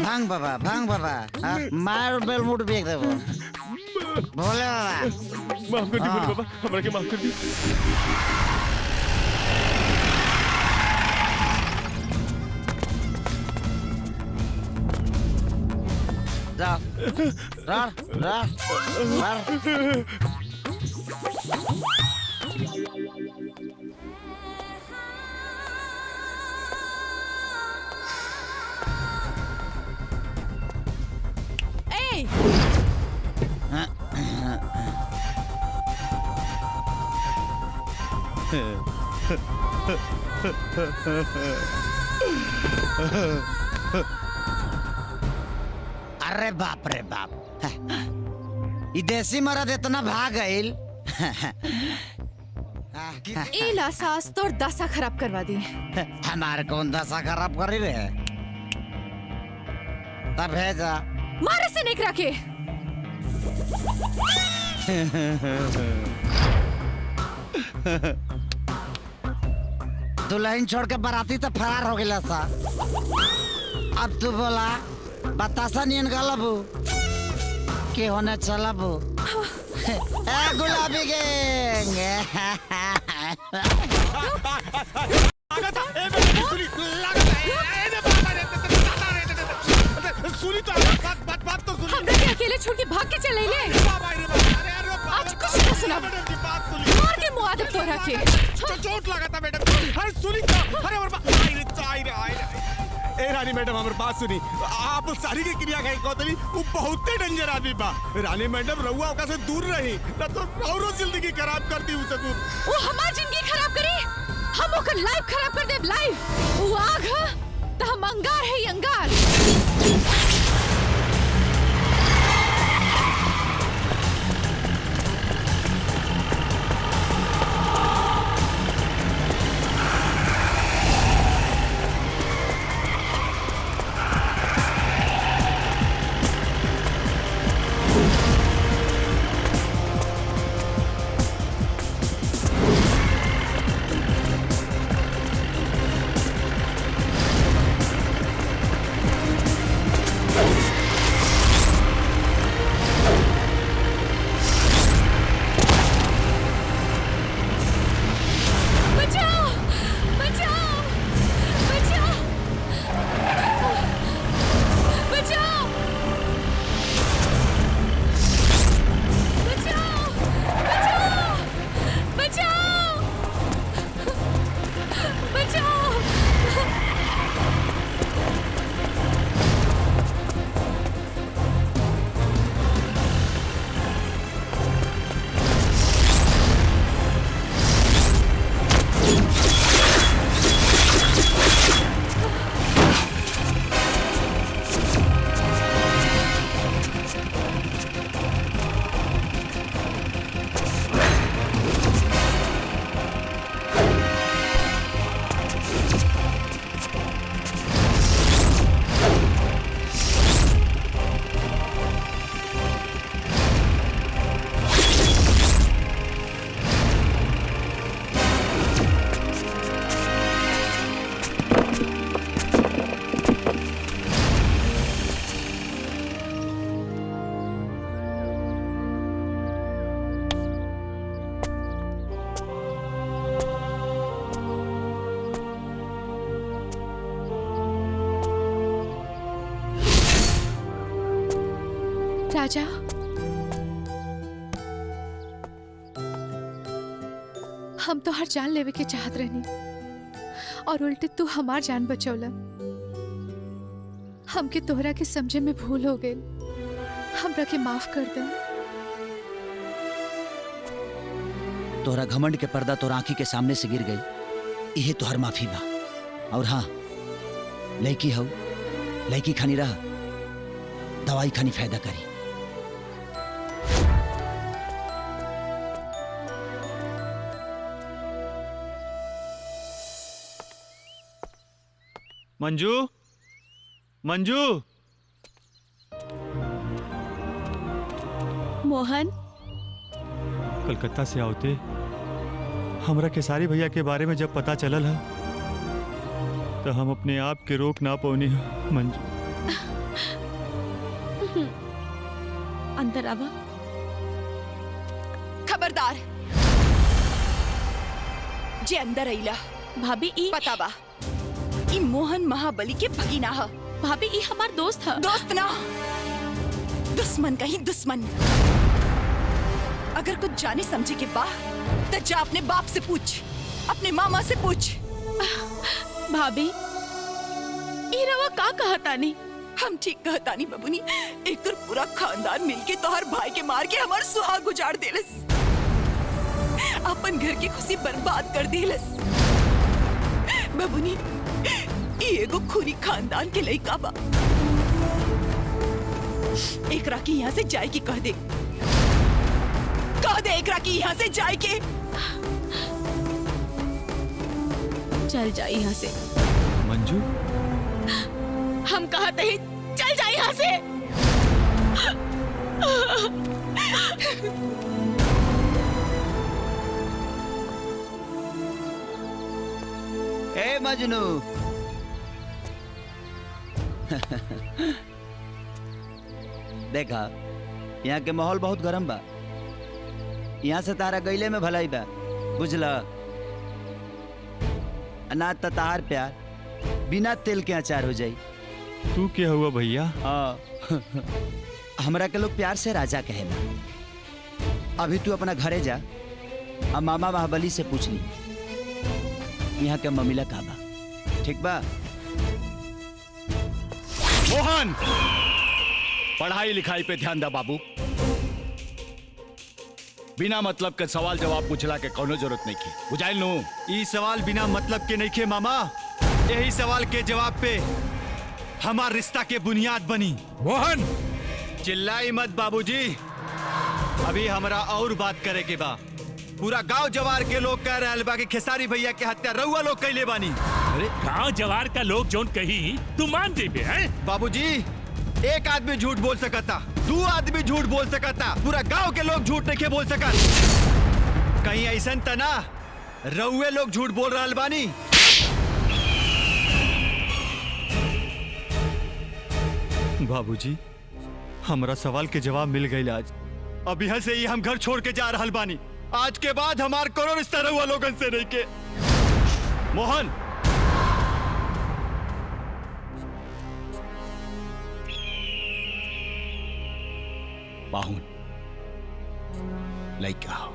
भांग बाबा, भांग बाबा। मार बेलमुट बेच दे वो। भोले बाबा माफ कर दी भोले बाबा, हमरा के माफ कर दी। जा ए अरे बाप रे बाप, ई देसी मर्द इतना भाग गईल। इला सास तोर दशा खराब करवा दी। हमारे कौन दशा खराब करी रे? तब भेजा मारे से निकरा के। दुल्हन छोड़ के बाराती तो फरार हो गया सा। अब तू बोला बतासा नियन गलबू के होने चलबू। ए गुलाबी गैंग सुनी तो बात तो सुनी। हम के अकेले छोड़ के भाग के चले ले। आज कुछ न सुना। मार के मुआ दे तोरा के। चोट लगा था मैडम। अरे सुनी तो। अरे और ए रानी मैडम हमारे बात सुनी। आप सारी की क्रिया कहीं कोतली वो बहुत डेंजर आदमी बा। रानी मैडम रहुआ ओका से दूर रही ना तो औरो जिंदगी खराब कर दी उसको। वो हमार जिंदगी खराब करी। हम ओकर लाइफ खराब कर दे लाइफ। वो आग है तो हम अंगार है अंगार। राजा हम तो हर जान लेवे के चाहत रहनी और उल्टे तू हमार जान बचौला। हमके तोहरा के समझे में भूल हो गई। हमरा के माफ कर दे। तोहरा घमंड के पर्दा तोर आंखी के सामने से गिर गई। यही तोहर माफी बा। और हाँ, लड़की हो, लड़की खानी रहा, दवाई खानी फायदा करी। मंजू, मंजू। मोहन, कलकत्ता से आवते हमरा केसारी भैया के बारे में जब पता चलल है तो हम अपने आप के रोक ना पौनी है। मंजू, अंदर आवा। खबरदार जे अंदर आइला। भाभी ई पता बा ई मोहन महाबली के भगीना है। भाभी ई हमार दोस्त है। दोस्त ना दुश्मन का ही दुश्मन। अगर कुछ जाने समझे के बा तो जा अपने बाप से पूछ, अपने मामा से पूछ। भाभी ई रवा का कहतानी? हम ठीक कहतानी बबुनी। एक तो पूरा खानदान मिलके तोहर भाई के मार के हमार सुहाग उजाड़ देलस, अपन घर की खुशी बर्बाद कर देलस। बबुनी ई एगो खूनी खानदान के लइका बा। एकरा की यहाँ से जाए की कह दे, कह दे एकरा की यहाँ से जाए के। चल जा यहाँ से। मंजू हम कहते हैं चल जा यहाँ से। ए मजनू देखा यहाँ के माहौल बहुत गरम बा। यहाँ से तारा गईले में भलाई बा, बुझला? अनाज त तार प्यार बिना तेल के अचार हो जाई। तू क्या हुआ भैया? हाँ हमरा के लोग प्यार से राजा कहेला। अभी तू अपना घरे जा और मामा महाबली से पूछ ली यहाँ के ममिला का बा, ठीक बा? मोहन, पढ़ाई लिखाई पे ध्यान दा बाबू। बिना मतलब के सवाल जवाब पूछला के कोनो जरूरत नहीं की, बुझाइल नु? ई सवाल बिना मतलब के नहीं खे मामा। यही सवाल के जवाब पे हमार रिश्ता के बुनियाद बनी। मोहन चिल्लाई मत बाबूजी, अभी हमरा और बात करे के बा। पूरा गांव जवार के लोग कह रहे बा कि खेसारी भैया के हत्या रउआ लोग कैले बानी। अरे गांव जवार का लोग जोन कही तू मान जेबे हैं? बाबूजी एक आदमी झूठ बोल सकता, दो आदमी झूठ बोल सकता, पूरा गांव के लोग झूठ नहीं बोल सकत। कहीं ऐसा तना रउए लोग झूठ बोल रहा बानी। बाबूजी हमरा सवाल के जवाब मिल गई आज। अब यहाँ से ही हम घर छोड़ के जा रहा बानी। आज के बाद हमार कोनो रिश्ता रउआ लोगन से नहीं के। मोहन बाहुन लइका हो।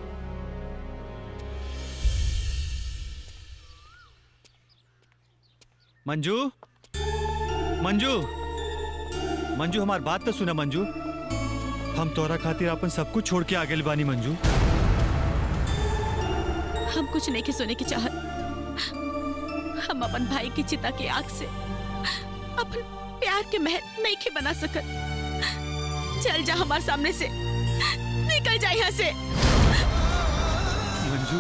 मंजू, मंजू, मंजू हमार बात तो सुना मंजू। हम तोरा खातिर अपन सब कुछ छोड़ के आ गेल बानी मंजू। हम कुछ नहीं के सुने की चाहत। हम अपन भाई की चिता की आग से अपन प्यार के महल नहीं के बना सकत। चल जा हमारे सामने से, निकल जा यहाँ से। मंजू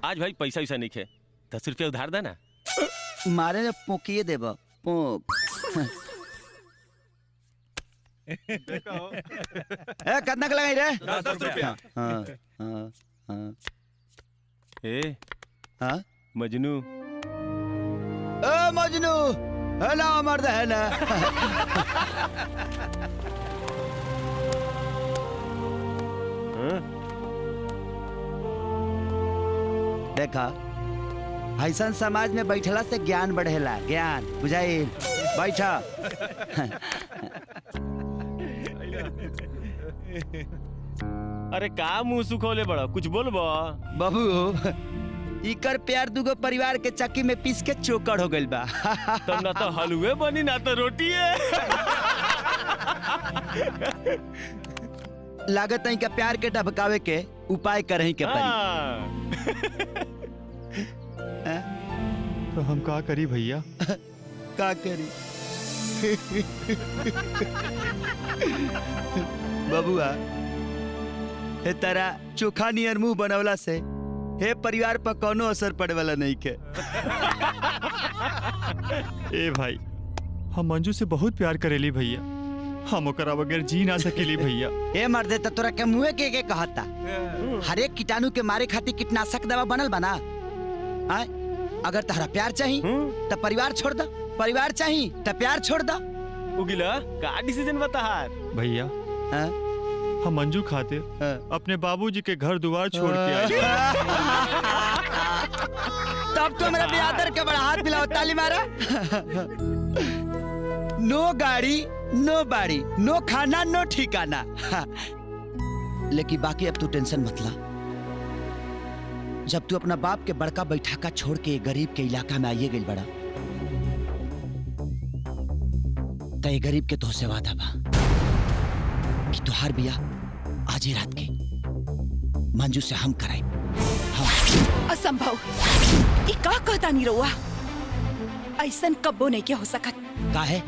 आज भाई पैसा वैसा नहीं खे, 10 रुपया उधार देना। मारे ने पोकिए देबा पोक। ए कितना के लगाई रे? 10 रुपया। हाँ हाँ हाँ। ए हाँ मजनू, ए मजनू है ना, मर्द है ना। देखा ऐसा समाज में बैठला से ज्ञान बढ़ेला, ज्ञान बुझाइल। बैठा। अरे का मुंह सुखोले बड़ा, कुछ बोलबो? बाबू इकर प्यार दुगो परिवार के चक्की में पीस के चोकर हो गइल बा। तब ना तो हलवे बनी ना तो रोटी है। लागत है का प्यार के ढबकावे के उपाय करही के पड़ी। तो हम का करी भैया? का करी? बबुआ हे तारा चोखा नियर मुंह बनवला से हे परिवार पर कोनो असर पड़े वाला नहीं के। ए भाई हम मंजू से बहुत प्यार करेली भैया, हम ओकरा बगैर जी ना सकेली भैया। ए मर्दे त तोरा के मुंह के कहता हर एक कीटाणु के मारे खातिर कीटनाशक दवा बनल बना। आय अगर तहरा प्यार चाहिए तो परिवार छोड़ दो, परिवार चाहिए तो प्यार छोड़ दो। उगिला का डिसीजन बता भैया? हम मंजू खातिर अपने बाबूजी के घर द्वार छोड़ के आए। तब तो मेरा बियादर के बड़ा हाथ मिलाओ, ताली मारा। नो गाड़ी, नो बाड़ी, नो खाना, नो ठिकाना। लेकिन बाकी अब तू टेंशन मत ला। जब तू अपना बाप के बड़का बैठाका छोड़ के गरीब के इलाका में आइए गई बड़ा, तो ये गरीब के तोहसे वादा बा कि तुहार बिया आज ही रात के मंजू से हम कराए। असंभव। ई का कहता नहीं रहुआ? ऐसन कब्बो नहीं के हो सकत। काहे?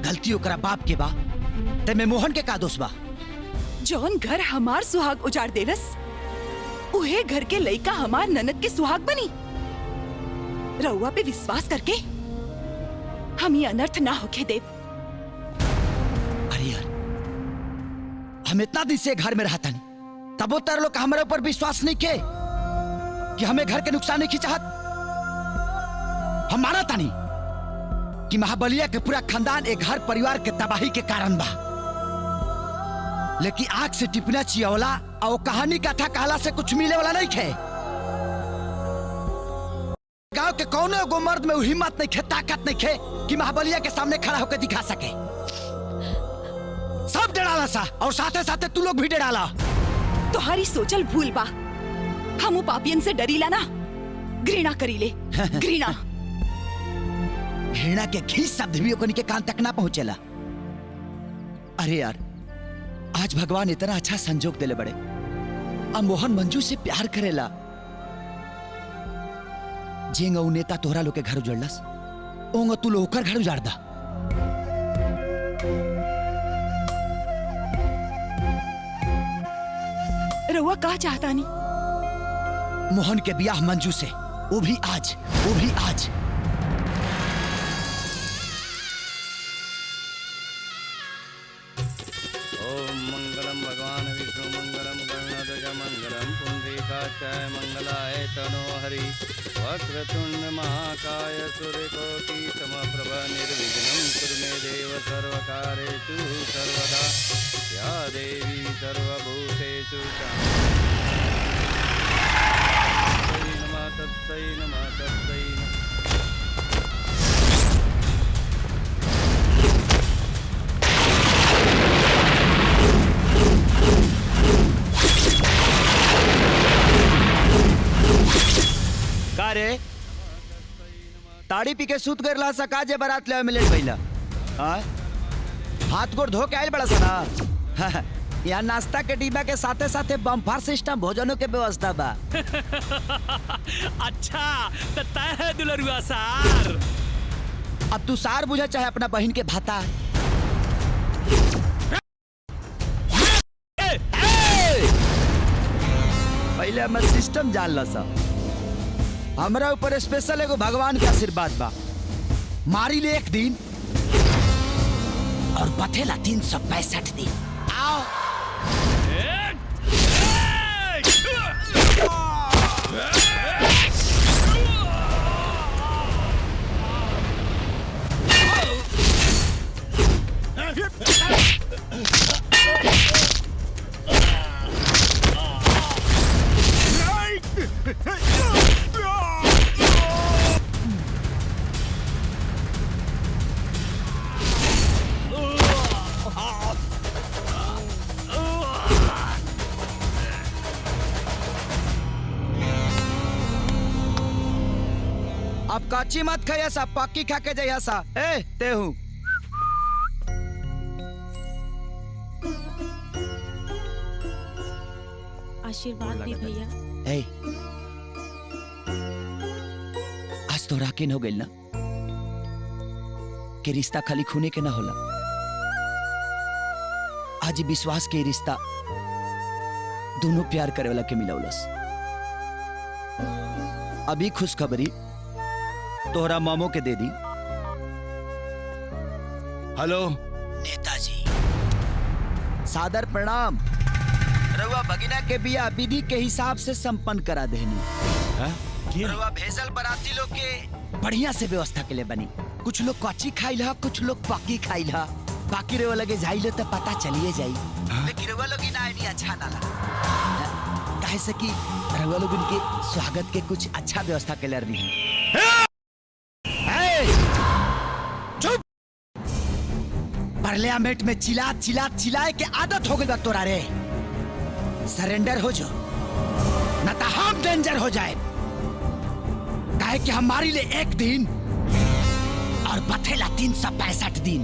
गलती ओकरा बाप के बा, ते में मोहन के का दोष बा? जौन घर हमार सुहाग उजाड़ देलस, उहे घर के लइका हमार ननद के सुहाग बनी। रहुआ पे विश्वास करके हम ये अनर्थ ना होके देव। अरे यार, हम इतना दिन से घर में रहता नहीं, तब तर लोग हमारे ऊपर विश्वास नहीं के कि हमें घर के नुकसान नहीं की चाहत। हम माना था नहीं कि महाबलिया के पूरा खानदान एक घर परिवार के तबाही के कारण बा, लेकिन आग से टिपना चियवला और कहानी कथा कहला से कुछ मिले वाला नहीं खे। गांव के कौनो एगो मर्द में हिम्मत नहीं खे, ताकत नहीं खे कि महाबलिया के सामने खड़ा होकर दिखा सके। सब डराला सा, और साथे साथे तू लोग भी डराला। तुम्हारी सोचल भूल बा। हम पापियन से डरीला ना, घृणा करीले। घृणा घृणा के घी शब्द भी ओकनी के कान तक ना पहुंचेला। अरे यार, आज भगवान इतना अच्छा संजोग देले बड़े, अब मोहन मंजू से प्यार करेला। जेंगा उ नेता तोहरा लोग के घर उजड़लस, ओंगा तू लोग घर उजाड़ दा। रहुआ का चाहता नहीं? मोहन के ब्याह मंजू से, वो भी आज, वो भी आज। ओम मंगलम भगवान विष्णु मंगलम गणनाथ मंगलम पुंडरीकाक्षाय मंगलाय तनो हरि वक्रतुंड महाकाय सूर्यकोटि समप्रभ निर्विघ्नं कुरु मे देव सर्वकार्येषु सर्वदा या देवी सर्वभूतेषु तत्सै नमः तत्सै नमः। का रे, ताड़ी पी के सूत गरला सका जे बारात ले मिले भइला। हाथ गोड़ धो के आइल बड़ा सना। यहाँ नाश्ता के डिब्बा के साथे साथे बम्फर सिस्टम भोजनों के व्यवस्था बा। अच्छा तो तय है दुलरुआ सार। अब तू सार बुझा चाहे अपना बहन के भाता। पहले हमारे सिस्टम जान ला सा। हमरा ऊपर स्पेशल एगो भगवान के आशीर्वाद बा। मारी ले एक दिन और बथेला 365 दिन। आओ अब काची मत खाया सा, पक्की खा के जाया सा। ए ते हूँ आशीर्वाद दी भैया। ए, आज तो राकिन हो गई ना कि रिश्ता खाली खूने के ना होला। आज विश्वास के रिश्ता दोनों प्यार करे वाला के मिलावलस। अभी खुशखबरी तोहरा मामो के दे दी। हेलो नेताजी, सादर प्रणाम। रउआ भगिना के बिया विधि के हिसाब से संपन्न करा देनी। रउआ भेजल बराती लोग के बढ़िया से व्यवस्था के लिए बनी। कुछ लोग कच्ची खाइल हा, कुछ लोग पक्की खाइल हा। बाकी रउआ लगे जाइले तो पता चलिए जाई। लेकिन रउआ लोग ना आईडी अच्छा ना लगा। काहे से कि रउआ लोग उनके स्वागत के कुछ अच्छा व्यवस्था के रही। चुप! पार्लियामेंट में चिल्लाए के आदत हो गई बा तोरा रे। सरेंडर हो जो ना तो हम डेंजर हो जाए। काहे कि हमारी लिए एक दिन और बथेला 365 दिन।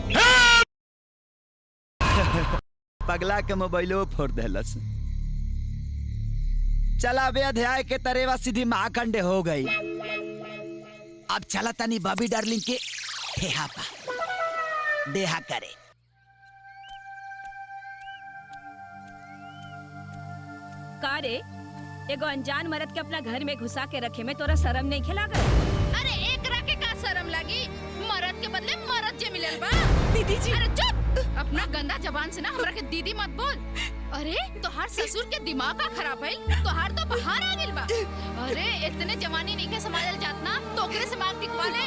पगला के मोबाइलो फोड़ देलस। चला बे अध्याय के तरेवा सीधी महाखंडे हो गई। अब चला तनी बॉबी डार्लिंग के ठेहा पा देहा करे। का रे एगो अनजान मर्द के अपना घर में घुसा के रखे में तोरा शर्म नहीं खिला गए? अरे एकरा के का शर्म लगी? मरद के बदले मरद जे मिलल बा। दीदी जी अरे चुप! अपना गंदा जबान से ना हमरा के दीदी मत बोल। अरे तोहार ससुर के दिमाग का खराब है, तोहार तो बाहर आ गेल बा। अरे इतने जवानी नहीं के संभालल जात ना, तो ओकरे से मांग टिकवा ले।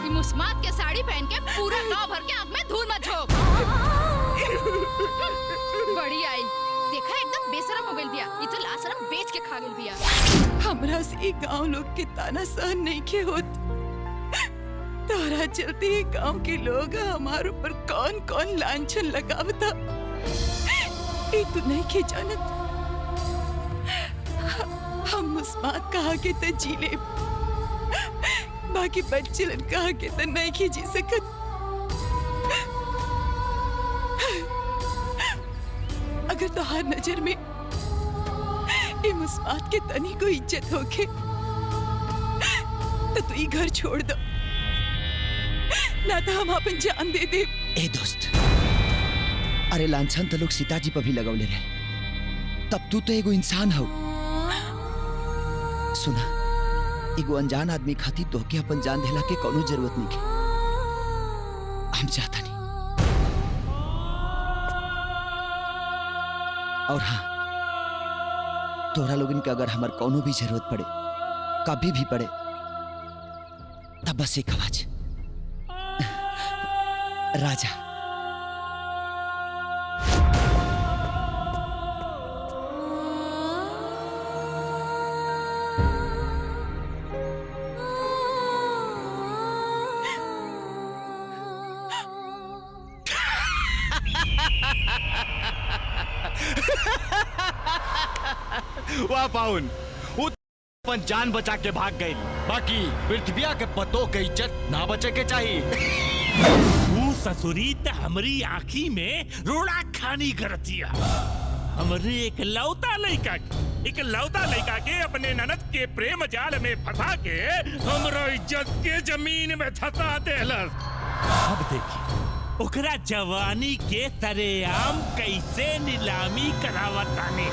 ई मुस्मात के साड़ी पहन के पूरा गांव भर के आंख में धूल मत झोंक। बड़ी आई देखा एकदम बेशरम हो गेल बिया। ई तो लाशरम बेच के खा गेल बिया। हमरा से ई गांव लोग के ताना सहन नहीं के होत। तारा चलते ही गांव के लोग हमारे ऊपर कौन कौन लांछन लगावता ये तो नहीं के जानत। हम मुस्मात कहा के त जी ले, बाकी बच्चन कहा के त नहीं के जी सकत। अगर तोहार नजर में ये मुस्मात के तनी को इज्जत होके तो तू ये घर छोड़ दो, ना तो हम अपन जान दे दे। ए दोस्त, अरे लांछन तो लोग सीताजी पर भी लगौले रहे, तब तू तो एगो इंसान हो। सुना, एगो अनजान आदमी खातिर तोहके अपन जान देला के कोनो जरूरत नहीं है। हम चाहता नहीं। और हाँ, तोरा लोगन के अगर हमार कोनो भी जरूरत पड़े, कभी भी पड़े, तब बस एक आवाज, राजा। वाह पाउन, वो अपन जान बचा के भाग गई, बाकी पृथ्विया के पतों के इज्जत ना बचे के चाहिए। तू ससुरी त हमरी आँखी में रोड़ा खानी करतिया। हमरे एक लौता लड़का के अपने ननद के प्रेम जाल में फंसा के हमरा इज्जत के जमीन में धसा देलस। अब देखी ओकरा जवानी के सरेआम कैसे नीलामी करावतानी।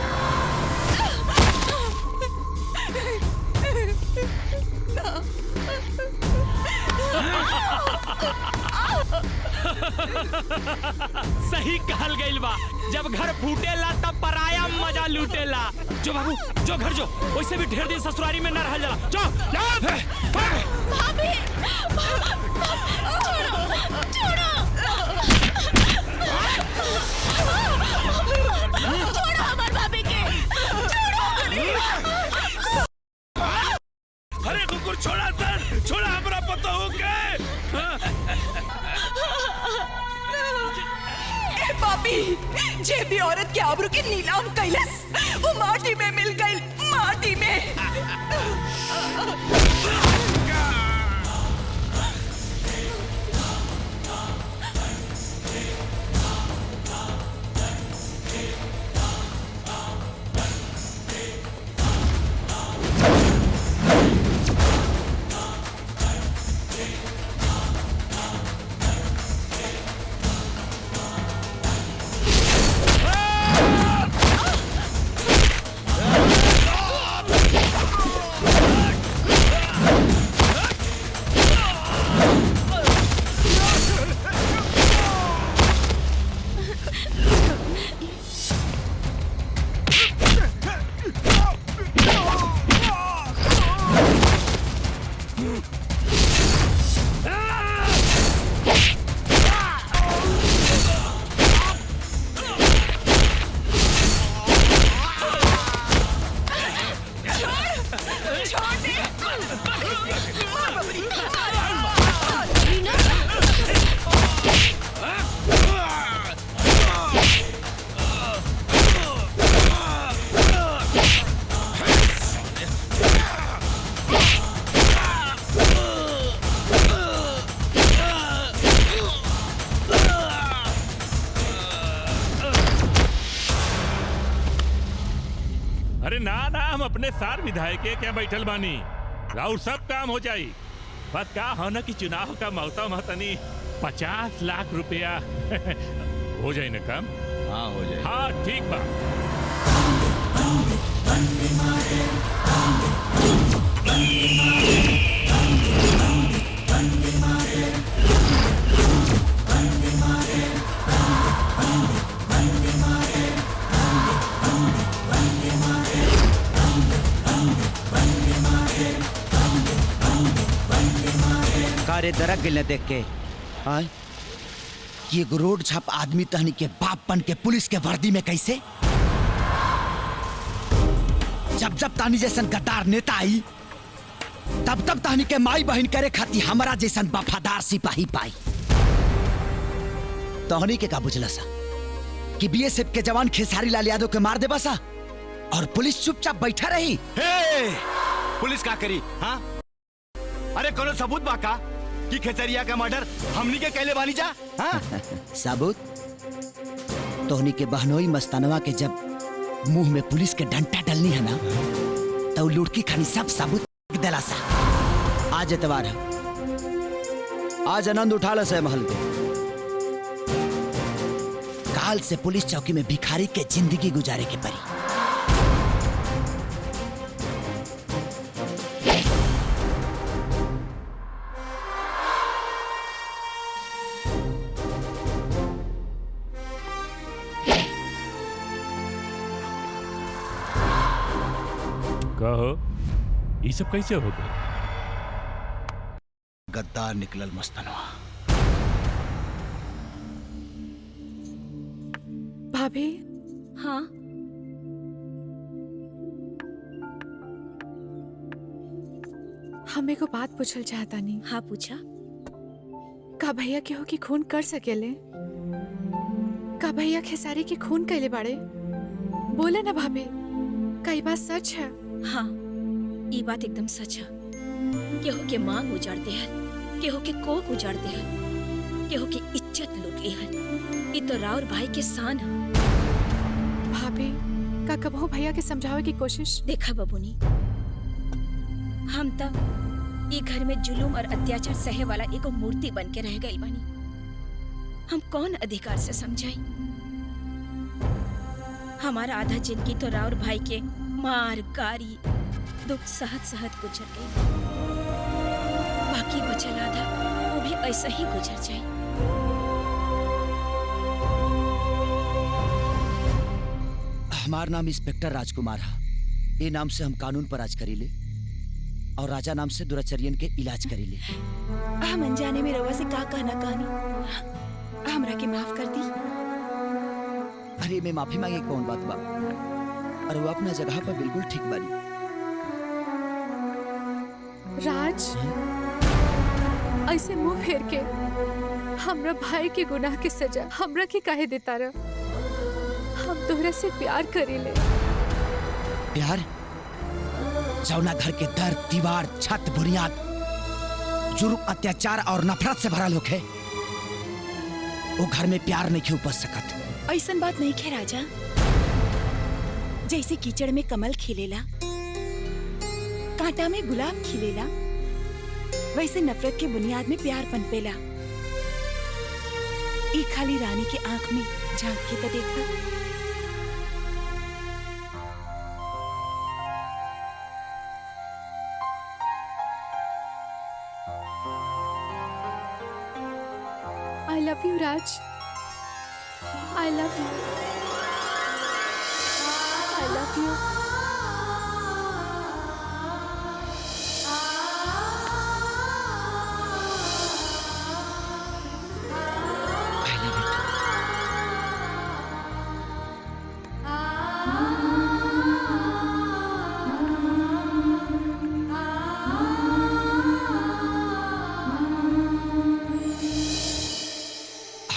सही कहल गइल बा, जब घर फूटेला तब पराया मजा लूटेला। जो बाबू, जो घर जो, वैसे भी ढेर दिन ससुरारी में न रहल जाला। जो भाभी, छोड़ो, छोड़ो हमार भाभी के, अरे कुकुर छोड़ा सर, छोड़ा हमरा पता हो गए। पापी, जे भी औरत के आबरू के नीलाम कैलस, वो माटी में मिल गई, माटी में। अरे ना ना, हम अपने सार विधायक के क्या बैठल बानी, राउर सब काम हो जाई। बस का हो न कि चुनाव का मौसम है, तनी 50 लाख रुपया हो जाए ना काम। हाँ हो जाए। हाँ ठीक बा। कारे दरक गिलने देख के हाँ? ये एगो रोड छाप आदमी तहनी के बाप बन के पुलिस के वर्दी में कैसे? जब जब तानी जैसन गद्दार नेता आई तब तब तानी के माई बहन करे खाती हमारा जैसन वफादार सिपाही पाई। तहनी के का बुझला सा कि बीएसएफ के जवान खेसारी लाल यादव के मार दे बसा और पुलिस चुपचाप बैठा रही। हे! पुलिस का करी? हाँ? अरे कोनो सबूत बाका कि खेतरिया का मर्डर हमनी के कैले बानी जा? हाँ? सबूत? तोहनी के बहनोई मस्तानवा के जब मुंह में पुलिस के डंटा डलनी है ना तो लुड़की खानी सब सबूत दिला सा। आज एतवार है, आज आनंद उठा ला से महल के। काल से पुलिस चौकी में भिखारी के जिंदगी गुजारे के परी। कहो ये सब कैसे हो गए? गद्दार निकलल मस्तानवा। भाभी। हाँ हमें को बात पूछल चाहता नहीं। हाँ पूछा। का भैया केहू की खून कर सकेले? का भैया खेसारी की खून कैले बाड़े? बोले ना भाभी, का ये बात सच है? हाँ ये बात एकदम सच है। केहू के मांग उजाड़ते हैं, केहू के कोक उजाड़ते हैं, केहू की इज्जत लूट ली है। ये तो राउर भाई के शान है। भाभी का कबहू भैया के समझावे की कोशिश? देखा बबूनी, हम तब ये घर में जुलूम और अत्याचार सहे वाला एगो मूर्ति बन के रह गई बानी। हम कौन अधिकार से समझाई? हमारा आधा जिंदगी तो राउर भाई के मार गारी दुख सहत सहत गुजर गई। बाकी बचल आधा वो भी ऐसा ही गुजर जाए। हमार नाम इंस्पेक्टर राजकुमार है। ये नाम से हम कानून पर राज करीले और राजा नाम से दुराचर्यन के इलाज करीले। हम अनजाने में रवा से का कहना कहानी, हमरा के माफ कर दी। अरे मैं माफी मांगे कौन बात बा? और वो अपना जगह पर बिल्कुल ठीक बानी। राज ऐसे मुंह फेर के हमरा भाई के गुनाह के सजा हमरा के काहे देता रहा? हम तोहरा से प्यार करेले। प्यार? जौना घर के दर दीवार छत बुनियाद जुर्म अत्याचार और नफरत से भरा लोग है, वो घर में प्यार नहीं उपज सकत। ऐसन बात नहीं खे राजा। जैसे कीचड़ में कमल खिलेला, कांटा में गुलाब खिलेला, वैसे नफरत के बुनियाद में प्यार पनपेला। ई खाली रानी के आंख में झांक के तो देखा। I love you, Raj. I love you. I love you.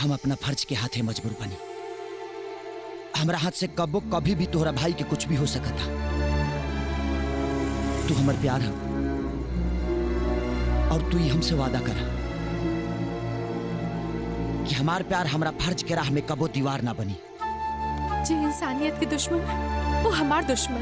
हम अपना फर्ज के हाथे मजबूर बनी। हमरा हाथ से कबो कभी भी तोहरा भाई के कुछ भी हो सकता। तू हमर प्यार है और तू ही हमसे वादा करा कि हमार प्यार हमरा फर्ज के राह में कबो दीवार ना बनी। जे इंसानियत के दुश्मन वो हमार दुश्मन।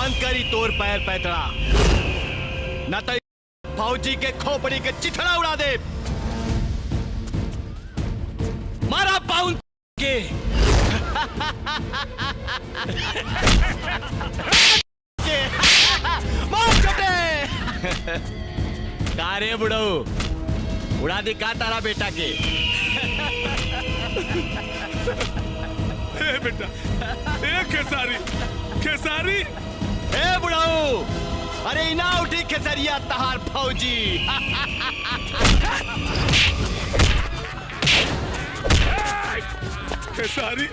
बांध करी तोर पैर पैतरा, न तो फौजी के खोपड़ी के चिथड़ा उड़ा दे। मारा पाउन के मार छोटे। कारे बुढ़ऊ उड़ा दी का तारा बेटा के। ए बेटा, ए खेसारी, खेसारी। ए बुढ़ऊ, अरे इना उठी खेसरिया तहार फौजी। खेसारी,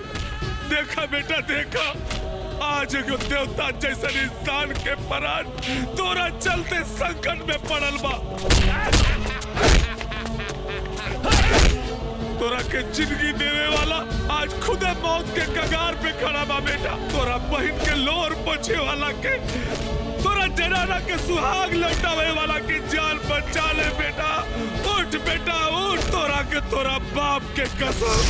देखा बेटा देखा, आज एगो देवता जैसन इंसान के प्राण तोरा चलते संकट में पड़ल बा। तोरा के जिंदगी देने वाला आज खुदे मौत के कगार पे खड़ा बा बेटा। तोरा बहन के लोर पोछे वाला के, तोरा जनाना के सुहाग लौटावे वाला की जान बचा ले बेटा। उठ बेटा उठ, तोरा के तोरा बाप के कसम।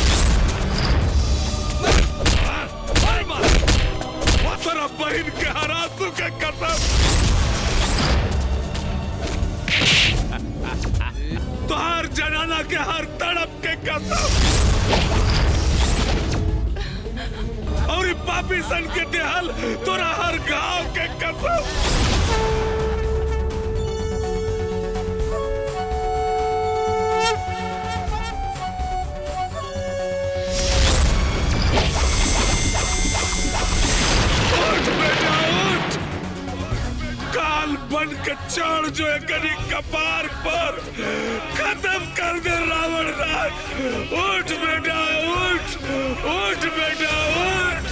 तोरा बहन के हरासू के कसम। तोहार जनाना के हर तड़प के कसम। और पापी सन के देहल तोरा हर गांव के कसम। काल बन के चढ़ जो एकरी कपार पर, खत्म कर दे रावण राज। उठ बेटा उठ, उठ बेटा उठ।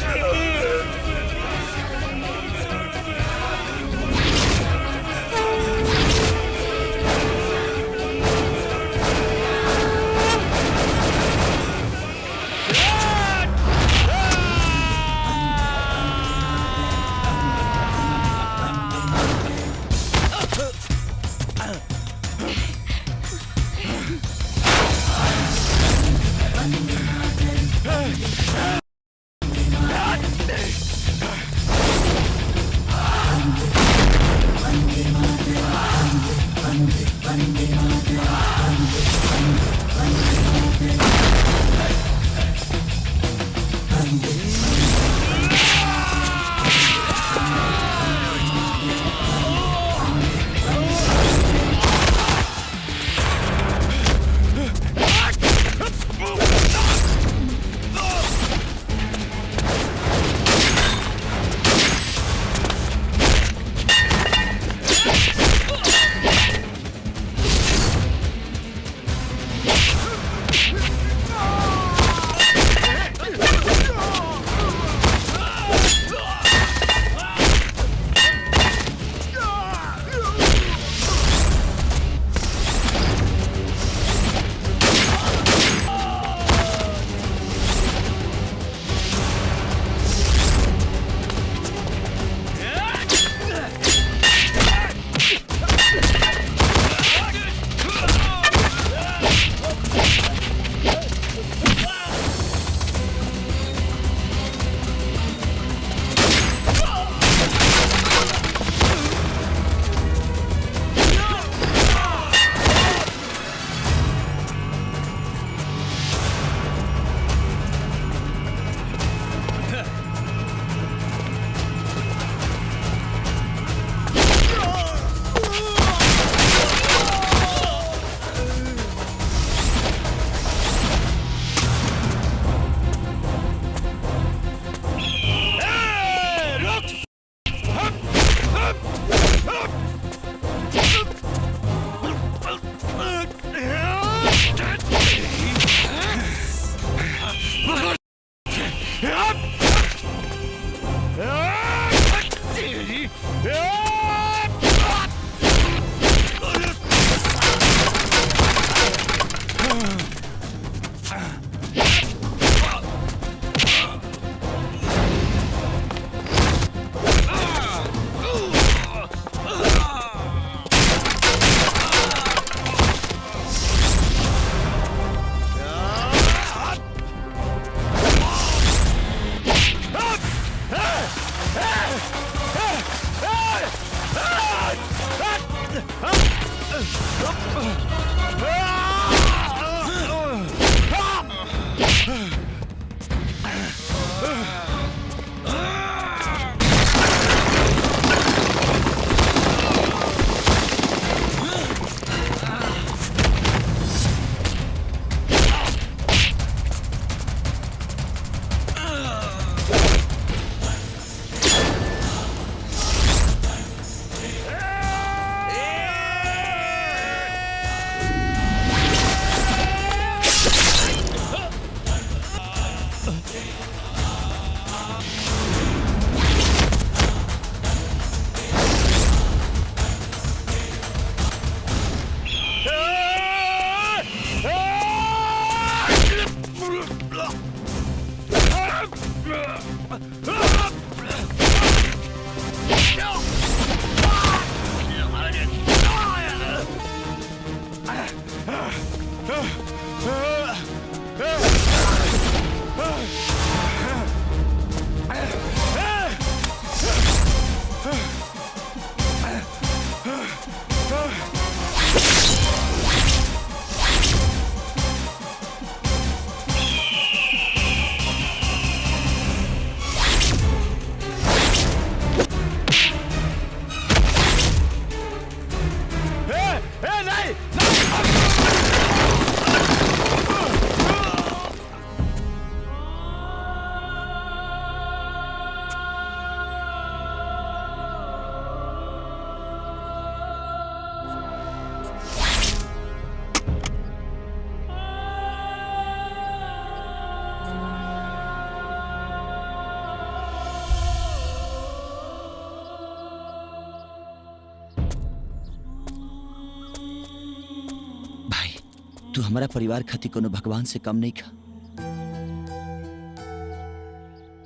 तू हमारा परिवार खातिर कोनो भगवान से कम नहीं खा।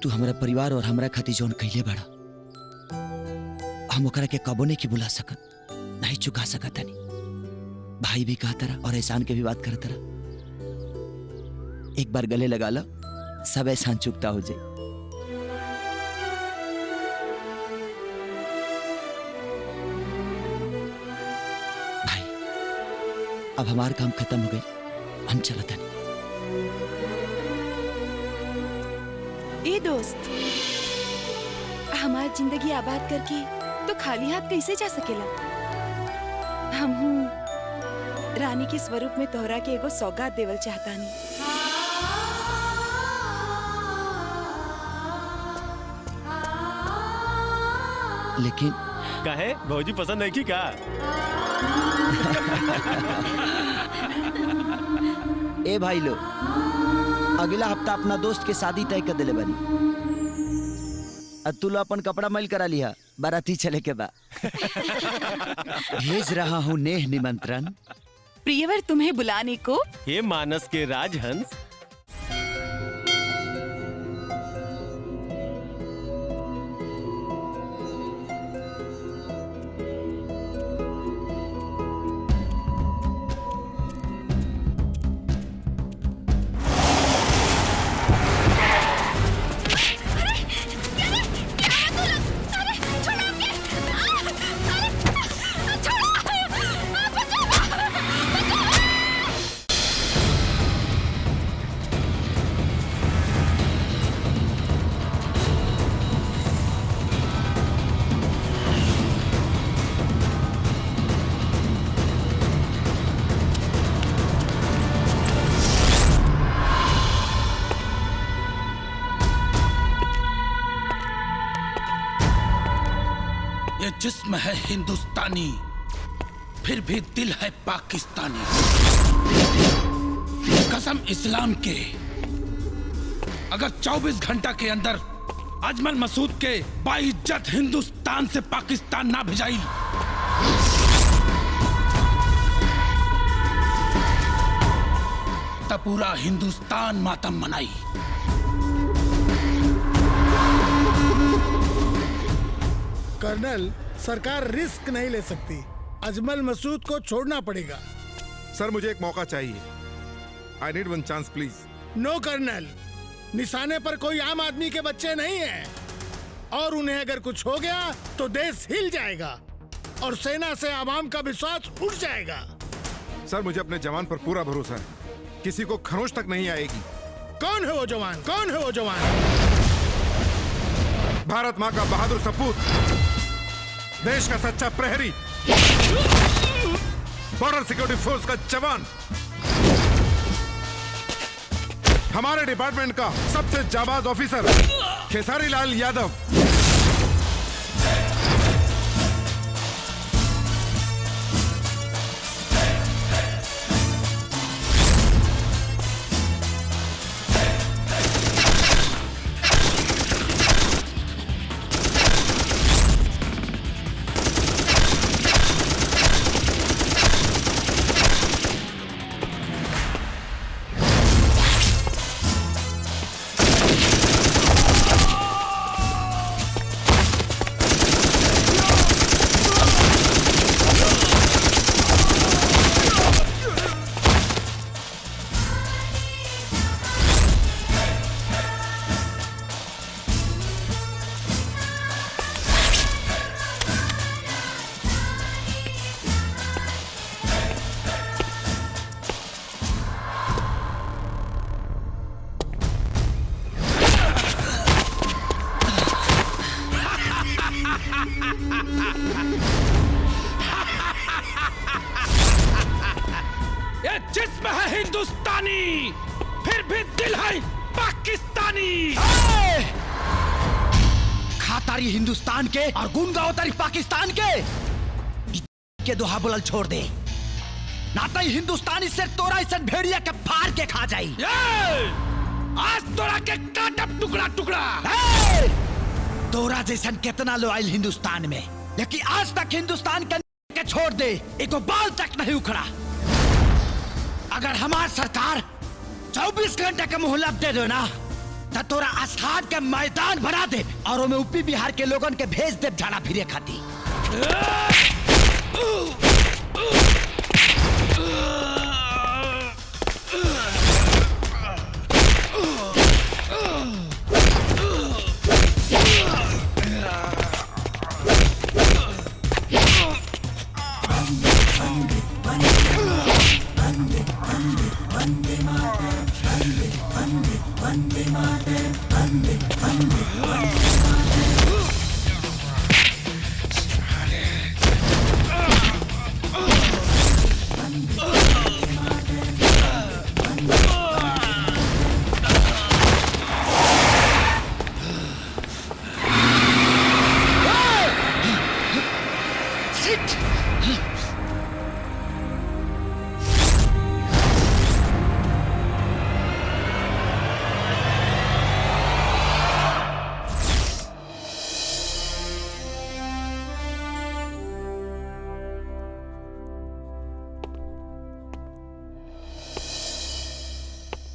तू हमारा परिवार और हमरा खातिर जौन कइले बड़ा, हम ओकरा के कबो नहीं की बुला सकत, नहीं चुका सकत हनी। भाई भी कहा तरह और एहसान के भी बात कर तरह। एक बार गले लगा लो, सब एहसान चुकता हो जाए। भाई अब हमारा काम खत्म हो गई, हम चलते हैं। ए दोस्त, हमार जिंदगी आबाद करके तो खाली हाथ कैसे जा सकेला? हम रानी के स्वरूप में तोहरा के एगो सौगात देवल चाहतानी। लेकिन काहे भौजी पसंद नहीं की का? ए भाई लो, अगला हफ्ता अपना दोस्त के शादी तय कर दिले बनी। तू लो अपन कपड़ा मैल करा लिया, बाराती चले के बाद। भेज रहा हूँ नेह निमंत्रण। प्रियवर तुम्हें बुलाने को। हे मानस के राजहंस। जिस्म है हिंदुस्तानी, फिर भी दिल है पाकिस्तानी। कसम इस्लाम के, अगर 24 घंटा के अंदर अजमल मसूद के बाइज्जत हिंदुस्तान से पाकिस्तान ना भिजाई, तब पूरा हिंदुस्तान मातम मनाई। कर्नल, सरकार रिस्क नहीं ले सकती। अजमल मसूद को छोड़ना पड़ेगा। सर मुझे एक मौका चाहिए। I need one chance please. No colonel, निशाने पर कोई आम आदमी के बच्चे नहीं हैं, और उन्हें अगर कुछ हो गया तो देश हिल जाएगा और सेना से आवाम का विश्वास उठ जाएगा। सर मुझे अपने जवान पर पूरा भरोसा है, किसी को खरोंच तक नहीं आएगी। कौन है वो जवान? कौन है वो जवान? भारत माँ का बहादुर सपूत, देश का सच्चा प्रहरी, बॉर्डर सिक्योरिटी फोर्स का जवान, हमारे डिपार्टमेंट का सबसे जाबाज ऑफिसर खेसारी लाल यादव। ये जिस्म है हिंदुस्तानी, फिर भी दिल है पाकिस्तानी। खातारी हिंदुस्तान के और गुन गाओतारी पाकिस्तान के दोहा बोलल छोड़ दे, नाता ही हिंदुस्तानी से तोरा इसे भेड़िया के फाड़ के खा जाई। आज तोरा के काटब टुकड़ा टुकड़ा। तोरा जैसन कितना लो आइल हिंदुस्तान में, लेकिन आज तक हिंदुस्तान के छोड़ दे, एको बाल तक नहीं उखड़ा। अगर हमार सरकार 24 घंटे का मोहलत दे दो ना तो तोरा आस्थान के मैदान बना दे और में यूपी बिहार के लोगन के भेज दे झाड़ा फिरे खाती।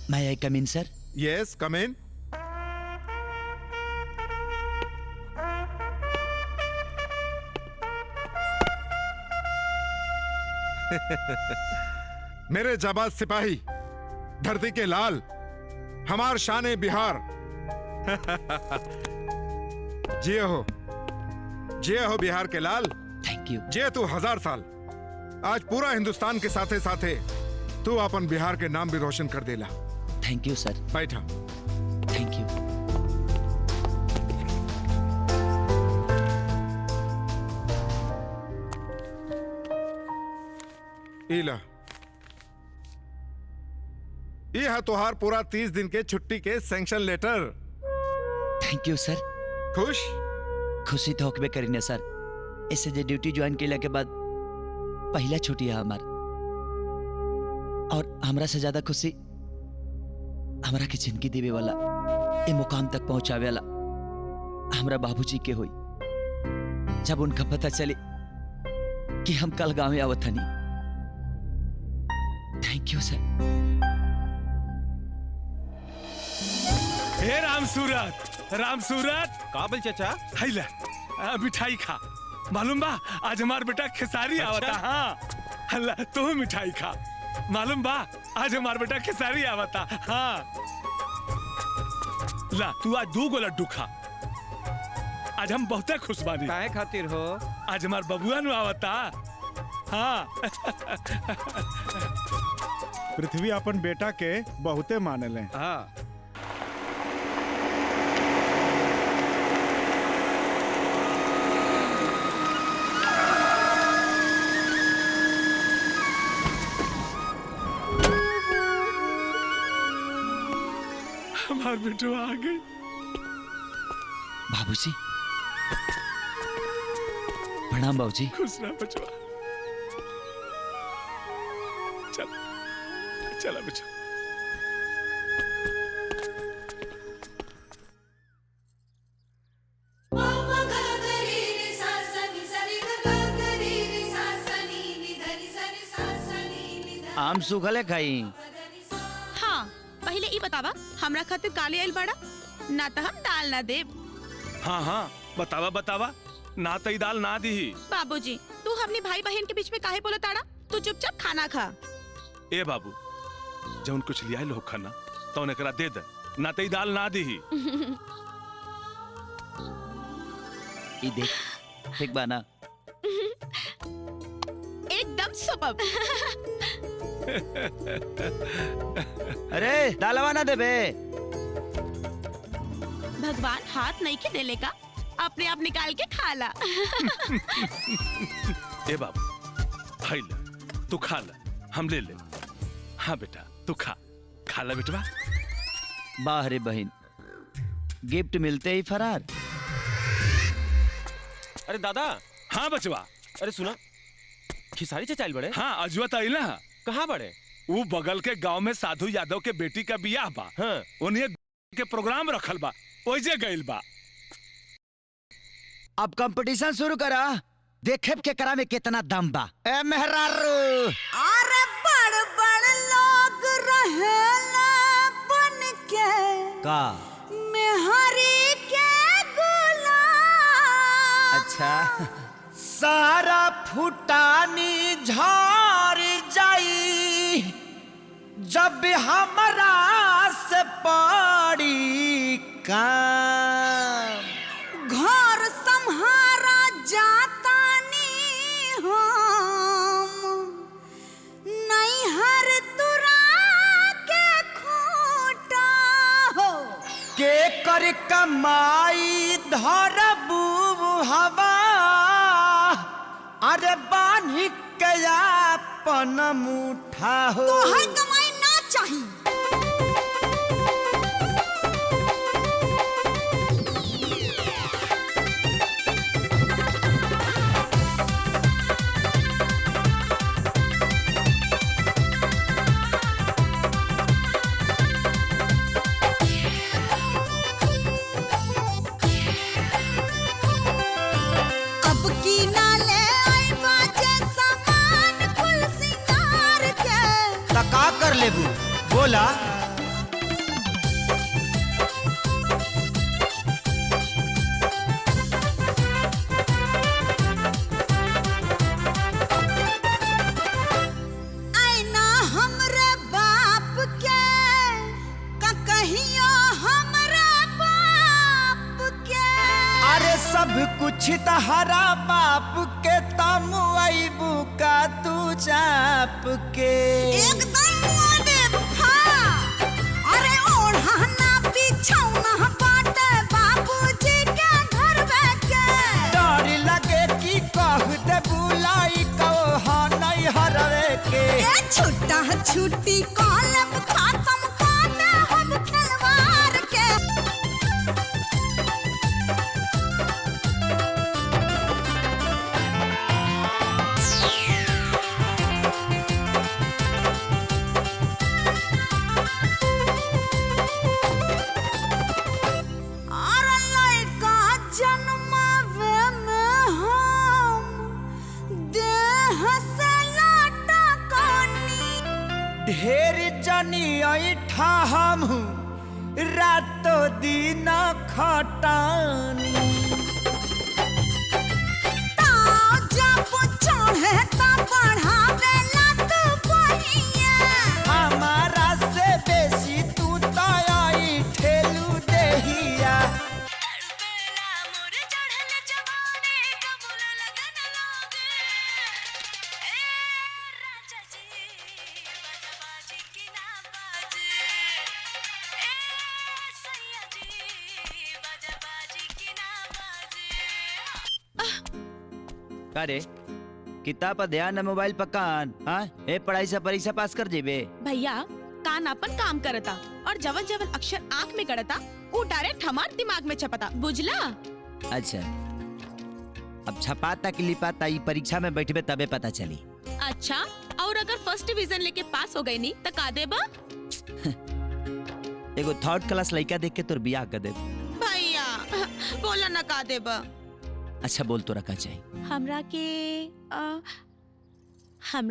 May I come in, sir? Yes, come in. मेरे जाबाज सिपाही, धरती के लाल, हमार शान बिहार। जिए हो बिहार के लाल। Thank you. जिए तू 1000 साल। आज पूरा हिंदुस्तान के साथे साथे तू अपन बिहार के नाम भी रोशन कर देला। थैंक यू सर। बैठा। Thank you. इला ये है तोहार पूरा 30 दिन के छुट्टी के सैंक्शन लेटर। थैंक यू सर। खुश? खुशी तो होकबे करीने सर। इससे जे ड्यूटी ज्वाइन केला के बाद पहला छुट्टी है हमार, और हमरा से ज्यादा खुशी हमरा के जिंदगी देवे वाला ए मुकाम तक पहुंचावे वाला हमरा बाबूजी के हुई। जब उनका पता चले कि हम कल गांव में आवत हनी। थैंक यू सर। हे राम सूरत काबिल चाचा। हैला मिठाई खा। मालूम बा आज हमार बेटा खेसारी आवता। हाँ हल्ला तू मिठाई खा। मालूम बा आज हमार बेटा खेसारी आवता। हाँ ला तू आज 2 गो लड्डू खा। आज हम बहुत खुश बानी। काहे खातिर हो? आज हमार बबुआ नु आवता। हाँ पृथ्वी अपन बेटा के बहुते माने ले। हाँ हमार बेटो आ गई। बाबूजी प्रणाम। बाबूजी खुश रह बचवा। चल चला बच्चा। आम सूखले खाई। हाँ पहले ई बतावा हमरा खातिर काले आइल बड़ा ना तो हम दाल ना देब। हाँ बतावा ना तई दाल ना दी। बाबूजी तू हमनी भाई बहन के बीच में काहे बोला ताड़ा? तू चुपचाप खाना खा। ए बाबू जौन कुछ लिया लो खाना तो एकरा दे दे, ना तई दाल ना दी। ई देख ठीक बा ना? एकदम सुपर्ब। अरे दालवा ना देबे। भगवान हाथ नहीं के देले का, अपने आप निकाल के खा ला। ए बाबू भाई ला तू खा ला, हम ले ले। हाँ बेटा तू खा ला बेटवा। वाह रे बहन, गिफ्ट मिलते ही फरार। अरे दादा। हाँ बचवा। अरे सुना खिसारी चचाइल बड़े। हाँ अजवा तो आइला। कहाँ बड़े? वो बगल के गांव में साधु यादव के बेटी का बियाह बा। हाँ। उन्हें के प्रोग्राम रखल बा, ओइजे गइल बा। अब कंपटीशन शुरू करा, देखे के करा में कितना दम बा। ए मेहरारू अरे बड़ बड़ लोग रहेला बन के का मेहरी के गुलाम। अच्छा सारा फुटानी झार जाई जब हमरा से पड़ी काम। घर सम्हारा जातानी हम नैहर तुरा के खूटा हो। के कर कमाई धरबू हवा अरे बानी कया पन मुठा हो। तो हर कमाई ना चाहिए। का कर लेबू बोला। आईना हमरे बाप के का कहियो हमरे बाप के। अरे सब कुछ तहरा बाप के तम आईबू का तू चाप के। एकदम मुआदे हाँ। अरे ओढ़ाना बिछौना बाटे बाबूजी के घर के। डर लगे कि कह दे बुलाई कहो हाँ नहीं हरवे के। ए छुट्टा छुट्टी कॉलब खत्म काटे हम खिलवाड़ के। ढेर जनी ऐठा हम रातो दिन खटानी। हमारा से बेसी तू तई ठेलू देहिया। का रे किताब पर ध्यान न मोबाइल पर कान। हाँ ए पढ़ाई से परीक्षा पास कर जेबे। भैया कान अपन काम करता और जवन जवन अक्षर आँख में गड़ता वो डायरेक्ट हमार दिमाग में छपता बुझला। अच्छा अब छपाता कि लिपाता ई परीक्षा में बैठबे तबे पता चली। अच्छा और अगर फर्स्ट डिवीजन लेके पास हो गई नी तो का देबा। एगो थर्ड क्लास लड़का देख के तोर बियाह कर दे। भैया बोला ना का देबा। अच्छा बोल तोरा का चाहिए। हमरा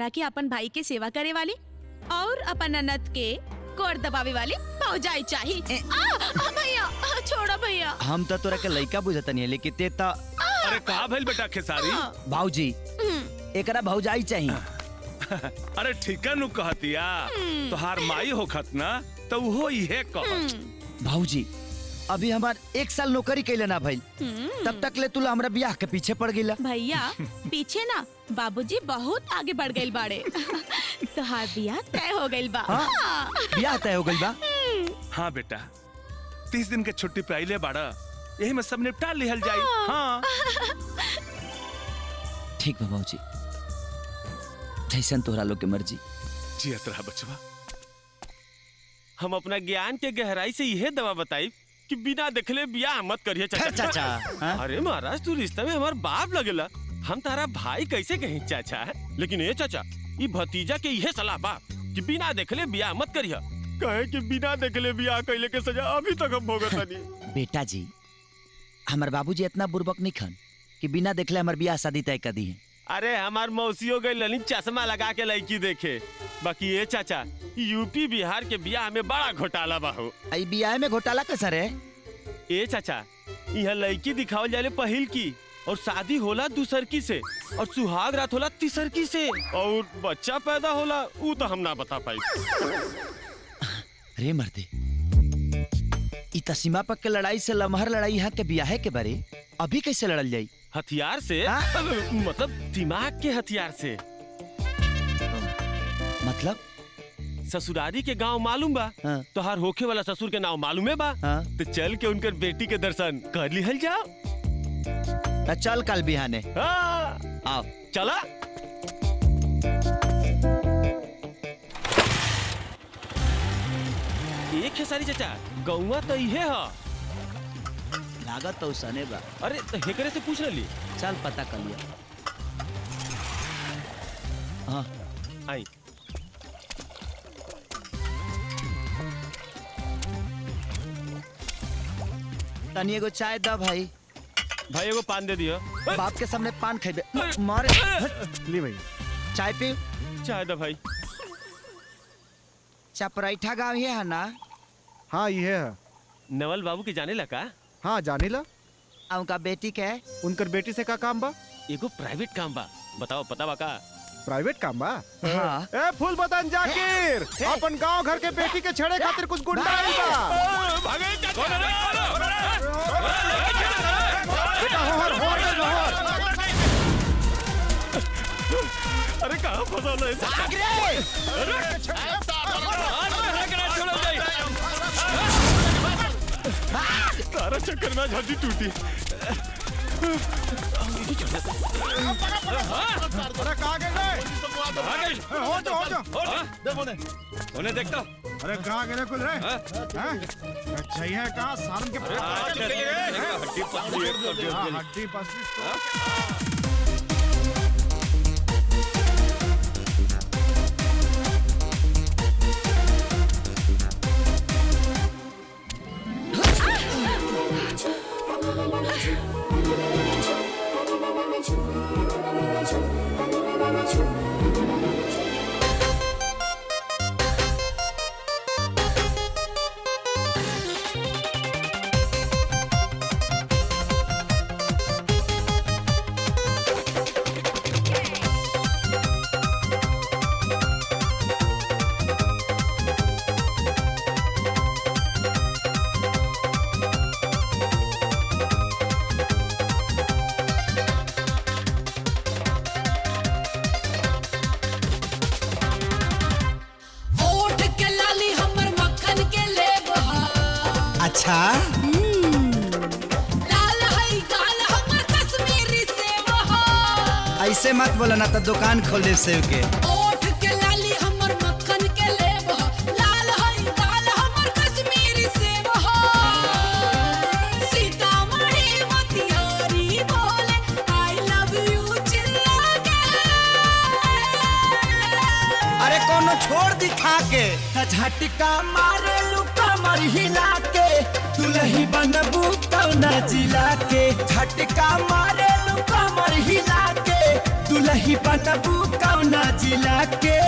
के अपन भाई के सेवा करे वाली और अपन ननद के कोर दबावे वाली भौजाई चाहिए। भैया छोड़ो भैया। हम तो तोरा के लड़का बुझता नहीं लेकिन ते ता। अरे कहा भइल बेटा खेसारी। भाऊजी एकरा भौजाई चाहिए। अरे ठीका नु कहतिया तोहार माई होखत ना तो वो इहे कहत। भाऊजी अभी हमार 1 साल नौकरी कैले ना भाई तब तक ले तुला हमरा ब्याह के पीछे पड़ गईला। भैया पीछे ना बाबूजी बहुत आगे बढ़ गए बाड़े। तोहार ब्याह तय हो गइल बा। हाँ? ब्याह तय हो गइल बा। हाँ बेटा 30 दिन के छुट्टी पे आइले बाड़ा यही में सब निपटा लिहल जाई। हाँ ठीक बा भाऊजी जैसन तोहरा लोग के मर्जी। जियत रहा बचवा। हम अपना ज्ञान के गहराई से यह दवा बताई कि बिना देखले बियाह मत करिए चाचा। अरे महाराज तू रिश्ता में हमार बाप लगेला हम तारा भाई कैसे कहीं चाचा है। लेकिन ये चाचा ये भतीजा के यह सलाह बा कि बिना देखले बियाह मत करिए। कहे कि बिना देखले बियाह कैले के सजा अभी तक हम भोगत नहीं। बेटा जी हमार बाबूजी इतना बुर्बक नहीं खन कि बिना देखले हमार बियाह शादी तय कर दी है। अरे हमार मौसियों गई लनी चश्मा लगा के लड़की देखे। बाकी ये चाचा यूपी बिहार के बियाह में बड़ा घोटाला बाहू। आई बियाह में घोटाला कैसा रे? ए चाचा यहाँ लड़की दिखावल जाले पहिल की और शादी होला दूसर की से और सुहाग रात होला तीसर की से और बच्चा पैदा होला वो तो हम ना बता पाई। अरे मर्दे इ त सीमा पक के लड़ाई से लमहर लड़ाई यहाँ के बियाहे के बारे अभी कैसे लड़ल जाई? हथियार से मतलब दिमाग के हथियार से। मतलब ससुरारी के गांव मालूम बा? तो हर होखे वाला ससुर के नाम मालूम है बा? तो चल के उनकर बेटी के दर्शन कर लिहल जाओ। त चल कल बिहाने। आओ चला। एक खेसारी चाचा गौवा तो इहे है। लागत तो सने बा। अरे तो हेकरे से पूछ ली। चल पता कर लिया। हाँ आई। तनी एगो चाय दा भाई। भाई एगो पान दे दियो। बाप के सामने पान खाइबे मारे। ली भाई चाय पी। चाय दा भाई। चपराइठा गाँव ही है ना? हाँ ये है। नवल बाबू के जाने लगा? हाँ जाने ला। उनका बेटी के? उनकर बेटी से का काम बा? एगो प्राइवेट काम बा। बताओ पता बा का? प्राइवेट काम बा? हाँ। ए फूल बतन जाकिर अपन गांव घर के बेटी के छेड़े खातिर कुछ गुंडा आइल बा। बेटा अरे कहाँ फंसा है? तारा चक्कर में हड्डी टूटी। अरे कहाँ गए? हो जा। उन्हें देखता। अरे कहाँ गए कुल रे? चाहिए कहाँ सारन के? हड्डी पसली। अच्छा लाल है गाल हमर कश्मीरी सेब हो। ऐसे मत बोला ना तो दुकान खोल दे सेब के। ओठ के लाली हमर मक्खन के लेब हो। लाल है गाल हमर कश्मीरी सेब हो। सीतामढ़ी मोतिहारी बोले आई लव यू चिल्ला के। अरे कोनो छोड़ दिखा के झटका मारे लुका मर हिला के दुल्ही बनबू कौना जिला के। झटका मारे लुका मर हिला के दुल्ही बनबू कौना जिला के।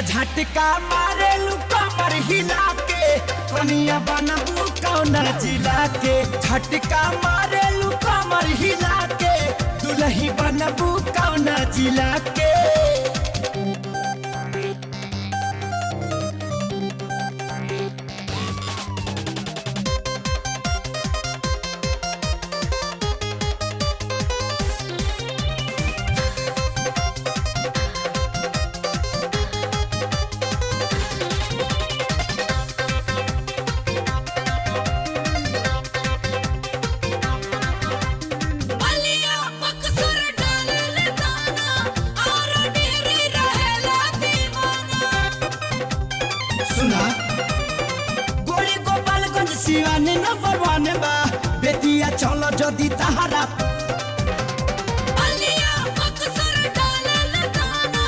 झटका मारे लुका मर हिला के कनिया बनबू कौना जिला के। झटका मारे लुका मर हिला के दुल्ही बनबू कौना जिला के। सिवान नंबर 1 बा बेटिया चलो जदी तहारा बलिया अक्सर डाले लगाना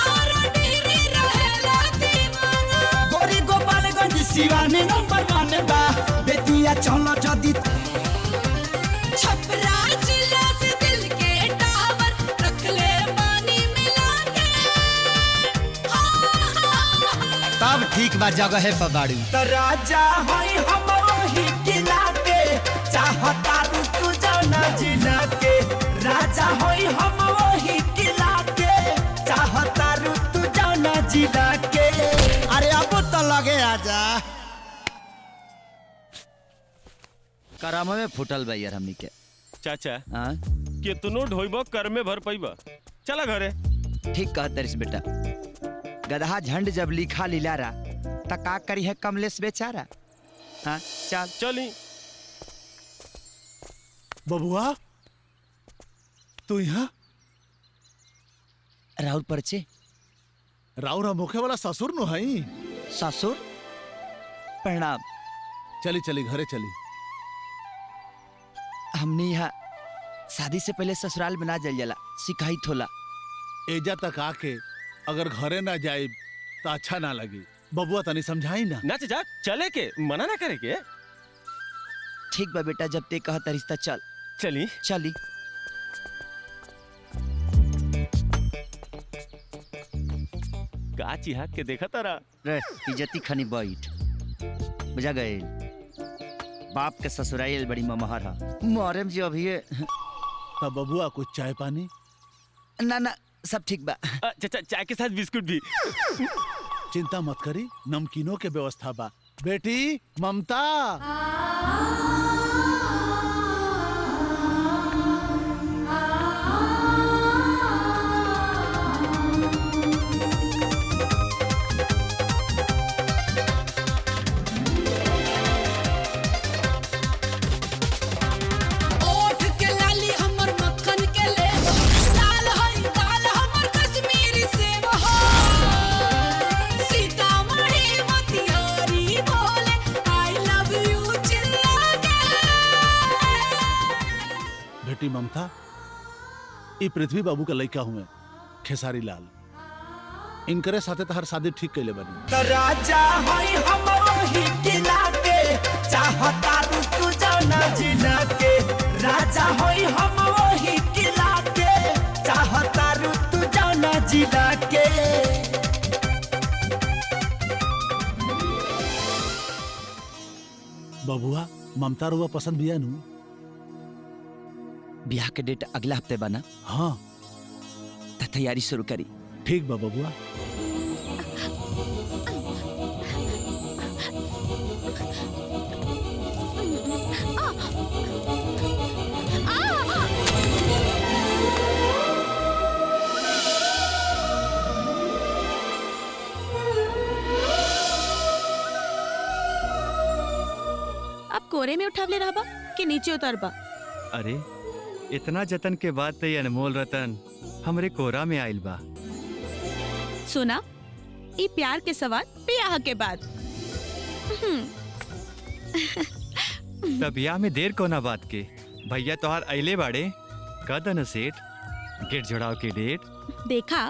और डेरे रहेला दीवाना गोरी गोपालगंज सिवान नंबर 1 बा बेटिया चलो जदी छपरा जिला से दिल के टावर रख ले पानी मिला के तब ठीक बा जगह पे बाड़ी त राजा होई हम वही किला के चाहता तू जाना जिला के राजा होई हम वही किला के चाहता तू जाना जिला के अरे अब तो लगे आजा कराम में फुटल बा यार हमनी के चाचा हां कितनो ढोइबो कर में भर पइबा चला घरे ठीक कहत रिस बेटा गधा झंड जब लिखा लीलारा त का करी है कमलेश बेचारा हाँ चल चली बबुआ तू यहाँ राहुल परचे राउर मुखे वाला ससुर नो हई ससुर प्रणाम चली चली घरे चली हमने यहाँ शादी से पहले ससुराल में ना जल जाला सिखाई थोला एजा तक आके अगर घरे ना जाए तो अच्छा ना लगी बबुआ तनी समझाई ना ना चाचा चले के मना ना करे के ठीक बा बेटा जब ते कहता रिश्ता चल चली चली का चिहाक के देखा तारा रे इज्जती खनी बैठ बुझा गए बाप के ससुराल बड़ी ममहर है मोहरम जी अभी तब बबुआ कुछ चाय पानी ना ना सब ठीक बा चाचा चाय के साथ बिस्कुट भी चिंता मत करी नमकीनों के व्यवस्था बा बेटी ममता ओठ के लाली हमर मक्खन के ले लाल हई दाल हमर कश्मीरी सेब हो सीतामढ़ी मोतिहारी बोले आई लव यू चिल्ला के बेटी ममता ई पृथ्वी बाबू का लड़का हुए खेसारी लाल इनकरे साथे तहर शादी ठीक कैले बनी तो राजा होई हम वही किला के चाहता तू जाना जिला के राजा होई हम वही किला के चाहता तू जाना जिला के बबुआ ममता रुआ पसंद बिया नु ब्याह के डेट अगला हफ्ते बना हाँ तो तैयारी शुरू करी ठीक बा बबुआ अब कोरे में उठावले रहबा कि नीचे उतरबा अरे इतना जतन के बाद तो ये अनमोल रतन हमरे कोरा में आइल बा सुना ई प्यार के सवाल ब्याह के बाद तब ब्याह में देर कोना बात के भैया तोहार अइले बाड़े कदन सेठ गेट जोड़ाव की डेट देखा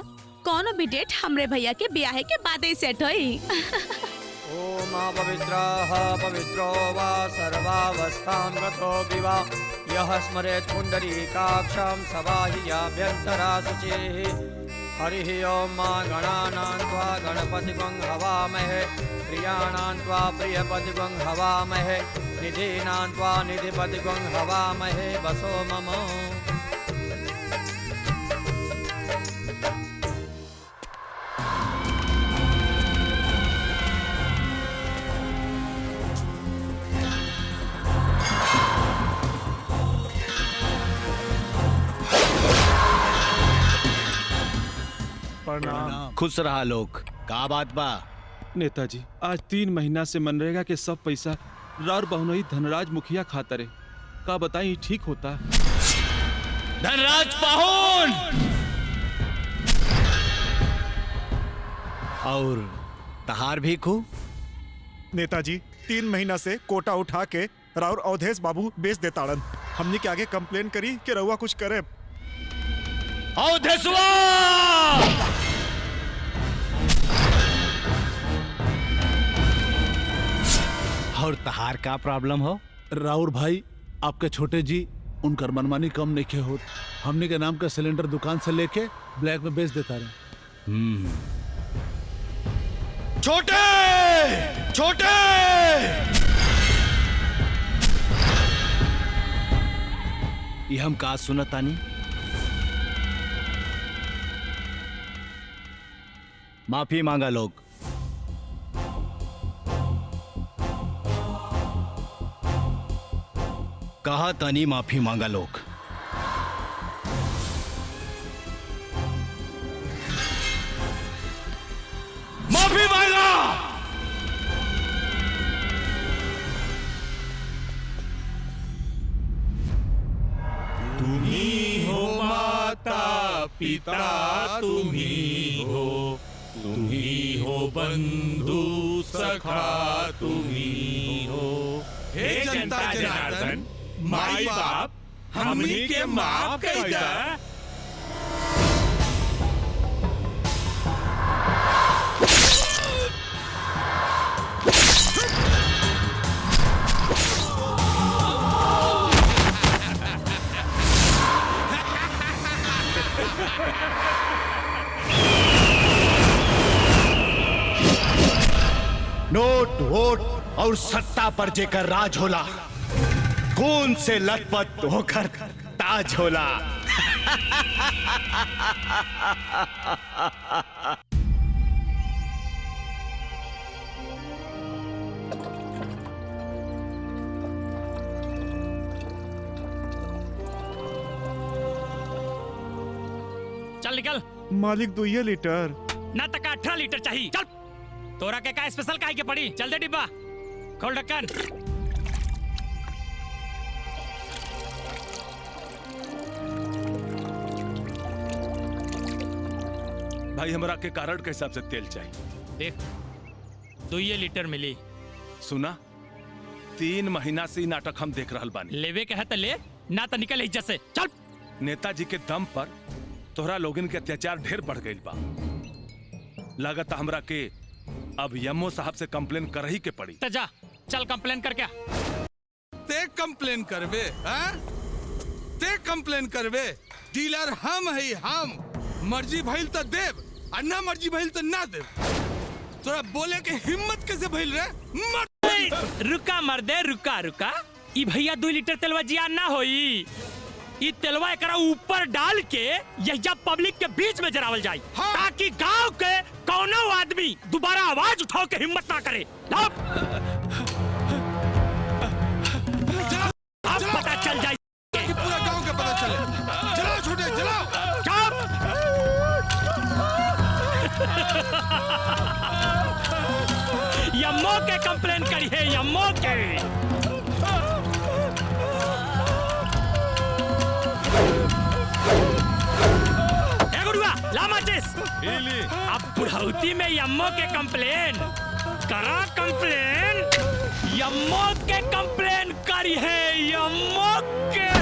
कौनो भी डेट हमरे भैया के ब्याह के बाद ही सेट होई ओम पवित्रः पवित्रो वा सर्वावस्थां गतो विवा यः स्मरेत् पुण्डरीकाक्षं सबाह्याभ्यन्तरा शुचिः हरिः ओम मा गणानां त्वा गणपतिगं हवामहे प्रियाणां त्वा प्रियपतिगं हवामहे निधीनां त्वा निधिपतिगं हवामहे वसो मम प्रणाम। खुश रहा लोग का बात बा नेताजी आज 3 महीना से मनरेगा के सब पैसा रार बहुनई धनराज मुखिया खातरे का बताई ठीक होता धनराज पाहुन और तहार भी खू नेताजी 3 महीना से कोटा उठा के राउर अवधेश बाबू बेच देताड़न। हमनी के आगे कंप्लेन करी कि रउआ कुछ करे। अवधेशवा! और तहार का प्रॉब्लम हो? राउर भाई आपके छोटे जी उनकर मनमानी कम नहीं के होत। हमने के नाम का सिलेंडर दुकान से लेके ब्लैक में बेच देता रहे। छोटे छोटे ये हम का सुनतानी? माफी मांगा लोग। कहा तानी माफी मांगा लोग। माफी मांगा। तुम्ही हो माता पिता, तुम्ही हो बंधु सखा, तुम्ही हो हे जनता जनार्दन माई बाप हमनी के माफ कर दा। नोट वोट और सत्ता पर जेकर राज होला, खून से लथपथ होकर ताज होला। चल निकल। मालिक 2 लीटर ना तक 18 लीटर चाहिए। चल तोरा के का स्पेशल काहे के पड़ी? चल दे डिब्बा, खोल ढक्कन। भाई हमरा के कारण के हिसाब से तेल चाहिए। देख 2 लीटर मिली। सुना 3 महीना से नाटक हम देख रहल बानी। लेवे के है तो ले, ना तो निकल इज्जत से। चल। नेताजी के दम पर तोहरा लोगन के अत्याचार ढेर बढ़ गई बा। लागत हमरा के अब यमो साहब से कंप्लेन कर ही के पड़ी। तो जा चल कंप्लेन कर। क्या ते कंप्लेन करबे? ते कंप्लेन करबे? डीलर हम है, हम मर्जी भइल तो देव और ना मर्जी भइल तो ना देव। तोरा बोले के हिम्मत कैसे भइल रे? रुका मर्दे, रुका रुका। ई भैया 2 लीटर तेलवा जिया ना होई। ई तेलवा एकरा ऊपर डाल के यही पब्लिक के बीच में जरावल जाए, ताकि गांव के कौनो आदमी दोबारा आवाज उठाओ के हिम्मत ना करे। अब पता चल जाए, पूरा गांव के पता चले। चलाओ छोटे चलाओ। यम्मो के कंप्लेन करी है, यम्मो के। अब बुढ़ौती में यम्मो के कंप्लेन करा। कंप्लेन यम्मो के कंप्लेन करी है, यम्मो के।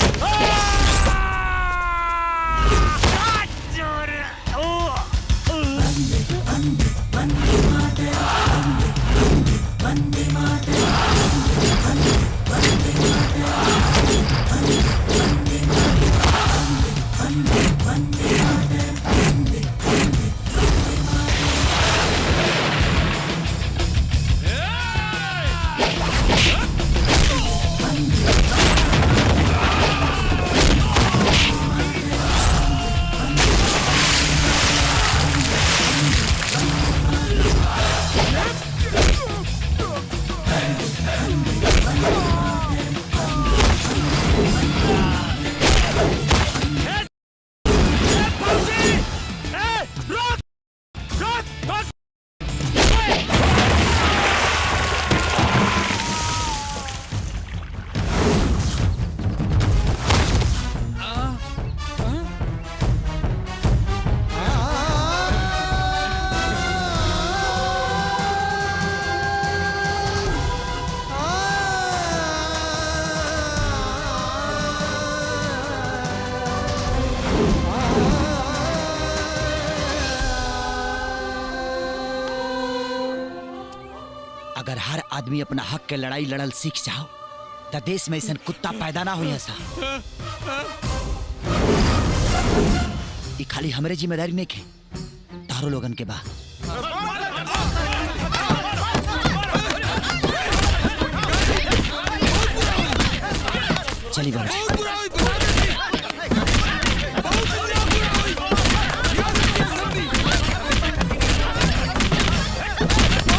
आदमी अपना हक के लड़ाई लड़ल सीख जाओ त देश में ऐसा कुत्ता पैदा ना हुई सा। ये खाली हमरे जिम्मेदारी नहीं के, तारो लोगन के बा। चली बाबूजी।